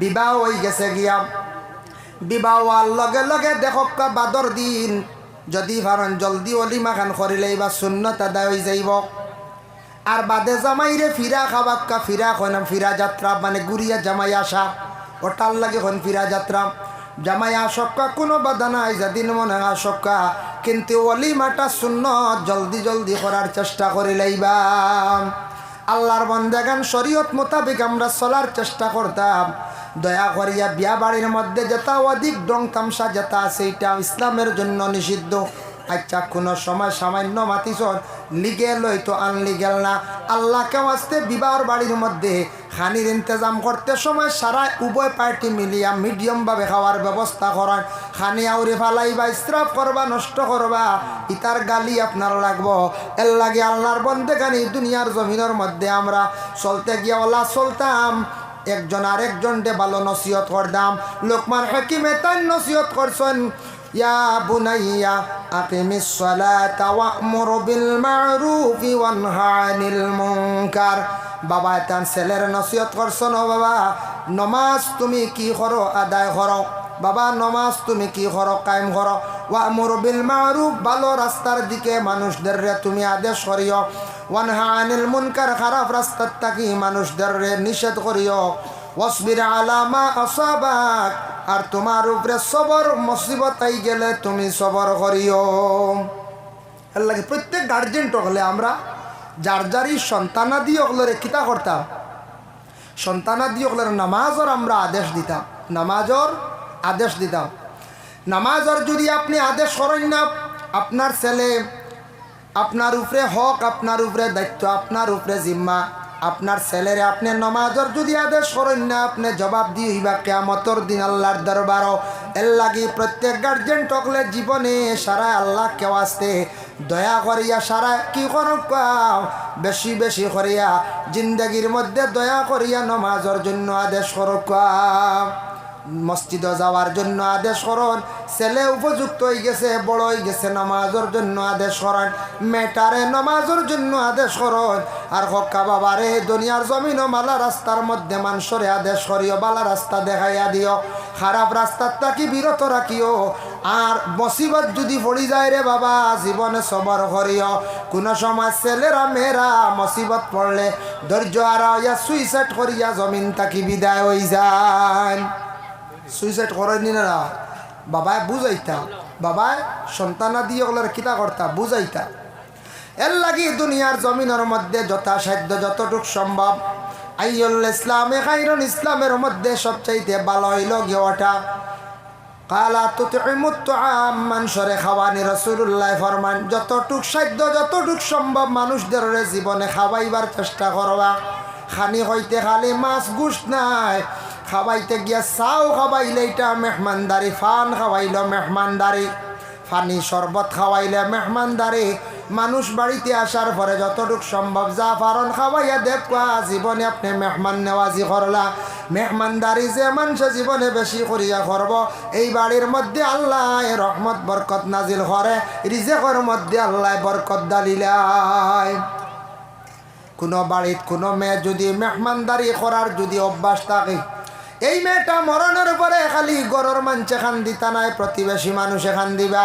বিবাহ হয়ে গেছে গিয়া, বিবাহ হওয়ার লগে লগে দেখক বাদর দিন যদি ভারণ জলদি অলিমা খান করিলে বা সুন্নত আদায় হয়ে যাইব, আর বাদে জামাইরে ফিরা খাবাক্কা ফিরা কইন ফিরা যাত্রা মানে গুড়িয়া জামাই আসা ওটার লাগে হন ফিরা যাত্রা, জামাই আসক্কা কোনো বাধা নাই যেদিন মনে আসক্কা, কিন্তু অলিমাটা সুন্নত জলদি জলদি করার চেষ্টা করিলেইবা। আল্লাহর বন্দেগান শরীয়ত মোতাবেক আমরা চলার চেষ্টা করতাম, দয়া করিয়া বিয়া বাড়ির মধ্যে যেটা অধিক ডং তামসা যেটা আছে এটা ইসলামের জন্য নিষিদ্ধ। আচ্ছা কোনো সময় সামান্য মাতিছর লিগেল হইতো আনলিগেল না, আল্লাহকে আসতে বিবাহর বাড়ির মধ্যে খানির ইন্তজাম করতে সময় সারা উভয় পার্টি মিলিয়া মিডিয়ামভাবে খাওয়ার ব্যবস্থা করান। খানি আউরে ফালাইবা, ইসরাফ করবা, নষ্ট করবা, ইতার গালি আপনার লাগবো। এর লাগে আল্লাহর বন্দেগানি দুনিয়ার জমিনের মধ্যে আমরা চলতে গিয়া ওলা চলতাম, একজন আরেকজনকে ভালো নসিহত করতাম। লোকমান হাকিমে তাই নসিহত করছেন, ইয়া বুনাইয়া আকিমিস সালাতা ওয়া'মুর বিল মা'রুফি ওয়ানহা আনিল মুনকার। বাবা তার ছেলের নসিহত করছেন, ও বাবা নমাজ তুমি কি করো আদায় করো, বাবা নমাজ তুমি কি করো কায়েম করো। ওয়া'মুর বিল মা'রুফ ভালো রাস্তার দিকে মানুষদের তুমি আদেশ করিও, ওয়ানহা আনিল মুনকার খারাপ রাস্তার থাকি মানুষদের নিষেধ করিও। ওয়াসবির আলা মা আসাবাক আর তোমার উপরে সবর মুসিবত আই গেলে তুমি সবর করিও। এর লাগে প্রত্যেক গার্জেন হলে আমরা যার যারই সন্তানাদি ওগুলোরে কিতা করতাম, সন্তানাদি ওগুলোর নামাজর আমরা আদেশ দিতাম, নামাজর আদেশ দিতাম। নামাজর যদি আপনি আদেশ করেন না, আপনার ছেলে আপনার উপরে হক, আপনার উপরে দায়িত্ব, আপনার উপরে জিম্মা, আপনার ছেলেরে আপনি নমাজর যদি আদেশ করেন না, আপনি জবাব দিইবা কিয়ামতর দিন আল্লাহর দরবারও। এর লাগি প্রত্যেক গার্জেন টকলে জীবনে সারা আল্লাহ কেউ আসতে দয়া করিয়া সারা কি করো বেশি বেশি করিয়া জিন্দগির মধ্যে দয়া করিয়া নমাজর জন্য আদেশ করো, মসজিদে যাওয়ার জন্য আদেশ করুন। ছেলে উপযুক্ত হয়ে গেছে, বড় হয়ে গেছে, নামাজের জন্য আদেশ করেন। মেটারে নামাজের জন্য আদেশ করুন। আর হক্কা বাবারে দুনিয়ার জমিন ও মালা রাস্তার মধ্যে মানুষরে আদেশ করিও, বালা রাস্তা দেখাইয়া দিও, খারাপ রাস্তার থাকি বিরত রাখিও। আর মুসিবত যদি পড়ি যায় রে বাবা, জীবনে সবর করিও। কোনো সময় ছেলেরা মেয়েরা মুসিবত পড়লে ধৈর্য হারাইয়া সুইসাইড করিয়া জমিন থাকি বিদায় হয়ে যায়। সুইসাইড করেনি না বাবায় বুঝাইতা, বাবায় সন্তানা দিয়ে ওগুলোর কিতা করতা বুঝাইতা। এর লাগি দুনিয়ার জমিনের মধ্যে যথাসাধ্য যতটুক সম্ভব আইয়ুল ইসলামে খাইরুন, ইসলামের মধ্যে সবচাইতে ভালো হইল গিয়েওটা কালা তুতইমুত তুআম, মানুষরে খাওয়ানি। রাসূলুল্লাহ ফরমান যতটুক সাধ্য যতটুক সম্ভব মানুষদের জীবনে খাওয়াইবার চেষ্টা করবা। খানি হইতে খালি মাছ গুস্ত নাই, খাওয়াইতে গিয়া চাও খাওয়াইলে এটা মেহমানদারি, ফান খাওয়াইল মেহমানদারি, ফানি শরবত খাওয়াইলে মেহমানদারি। মানুষ বাড়িতে আসার পরে যতটুক সম্ভব যা পারন খাওয়াইয়া দেখবা, জীবনে আপনি মেহমান নেওয়াজি করলা। মেহমানদারি যে মানুষ জীবনে বেশি করিয়া করব, এই বাড়ির মধ্যে আল্লাহ রহমত বরকত নাজিল করে, রিজেকের মধ্যে আল্লাহ বরকত ডালিলায়। কোনো বাড়িত কোনো মেয়ে যদি মেহমানদারি করার যদি অভ্যাস থাকে, এই মেয়েটা মরণের পরে খালি গরর মানছে খান দিতা নাই, প্রতিবেশী মানুষ এখান দিবা।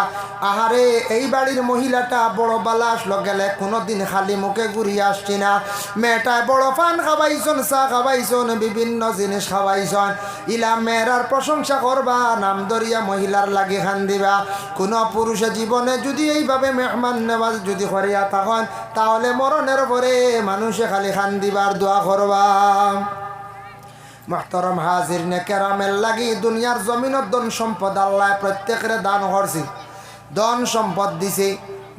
আহারে এই বাড়ির মহিলাটা বড় বালা আসলো গেলে কোনোদিন খালি মুখে ঘুরিয়ে আসছি না। মেয়েটা বড় পান খাওয়াইছন, চা খাওয়াইছন, বিভিন্ন জিনিস খাওয়াইছন, ইলা মেয়েরার প্রশংসা করবা, নাম ধরিয়া মহিলার লাগে খান দিবা। কোনো পুরুষে জীবনে যদি এইভাবে মেহমান নেওয়াজ যদি করিয়া তখন, তাহলে মরণের পরে মানুষে খালি খান দিবার দোয়া করবা। মুহতারাম হাজিরিনে কেরামের লাগি দুনিয়ার জমিনত ধন সম্পদ আল্লাহ প্রত্যেকের দান করছে, ধন সম্পদ দিছে।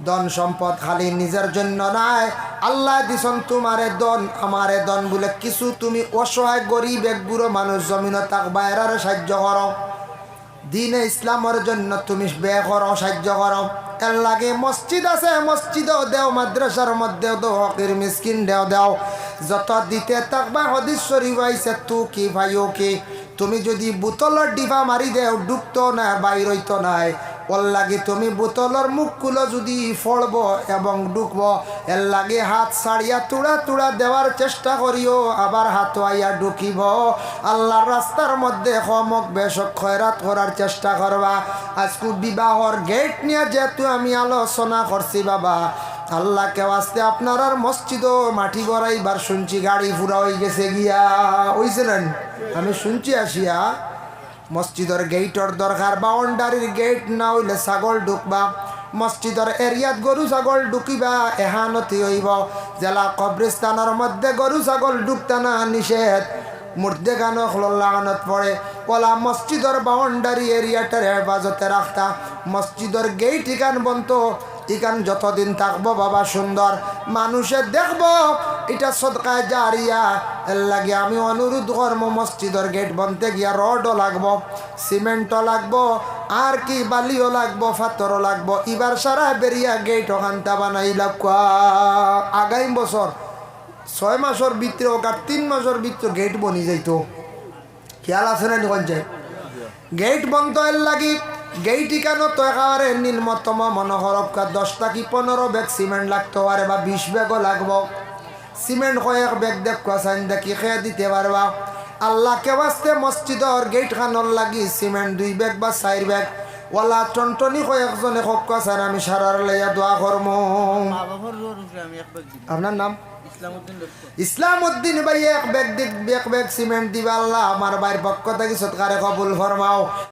ধন সম্পদ খালি নিজের জন্য নাই, আল্লাহ দিছন তোমারে ধন আমারে ধন বলে কিছু তুমি অসহায় গরিব এক বুড়ো মানুষ জমিন তাক বাইরার সাহায্য করো, দিনে ইসলামের জন্য তুমি ব্যয় করো, সাহায্য করো। এর লাগে মসজিদ আছে মসজিদেও দেও, মাদ্রাসার মধ্যেও দেও, হকির মিসকিন দেও দেও, যত দিতে থাকবা। হাদিস শরীফ আইছে তু কি ভাইও কি, তুমি যদি বোতলের ডিবা মারি দেও ডুবতো না, বাইর হইতো নাই। ওর লাগে তুমি বোতলের মুখগুলো যদি ফড়ব এবং ডুবব, এর লাগে হাত ছাড়িয়া তুড়া তুড়া দেওয়ার চেষ্টা করিও, আবার হাত আইয়া ঢুকিব। আল্লাহর রাস্তার মধ্যে হমক বেশক খয়রাত করার চেষ্টা করবা। আজকে বিবাহর গেট নিয়ে যেহেতু আমি আলোচনা করছি বাবা, আল্লাহকে আসতে আপনার আর মসজিদও মাটি গড়াইবার শুনছি গাড়ি ফুরা হয়ে গেছে গিয়া, ওইছিলেন আমি শুনছি আসিয়া। মসজিদের গেটর দরকার, বাউন্ডারির গেট না হইলে ছাগল ঢুকবা, মসজিদের এরিয়াত গরু ছাগল ঢুকিবা এহানতি হইব। জেলা কবরিস্তানের মধ্যে গরু ছাগল ঢুকতে না নিষেধ, মুর্দে গানো লাগানত পড়ে ওলা মসজিদর বাউন্ডারি এরিয়াটার হেফাজতে রাখতা মসজিদর গেট ইকান বন্ত ইকান যতদিন থাকবো বাবা সুন্দর মানুষে দেখবো এটা সদকায় জারিয়া এর লাগে আমি অনুরোধ করব মসজিদর গেট বনতে গিয়া রডও লাগবো সিমেন্টও লাগবো আর কি বালিও লাগবো পাথরও লাগবো এবার সারা বেরিয়া গেট ওখানটা বানাই লাগবো আগামী বছর 6 মাসের ভিতরে ওকে 3 মাসের ভিতরে গেট বনি যাইতো খেয়াল আছে না নিকন যায় গেট বন্ধ এর লাগি গেট ইকানো তো একেবারে নিম্নতম মনোহরকা 10 কি 15 ব্যাগ সিমেন্ট লাগতো আরে বা 20 ব্যাগও লাগবো সিমেন্ট কয়েক ব্যাগ দেখ কাসাইন দেখি খেয়ে দিতে পারবা আল্লাহ কে বাস্তে মসজিদর গেট খানর লাগি সিমেন্ট 2 ব্যাগ বা 4 ব্যাগ ওলা টনটনি কয়েকজনে হোক কাসার আমি সারার লাইয়া দোয়া করমু আপনার নাম ইসলাম উদ্দিন ভাই এক ব্যাগ সিমেন্ট দিবা আল্লাহ আমার ভাইয়ের পক্ষ থেকে সৎকারে কবুল ফরমাও।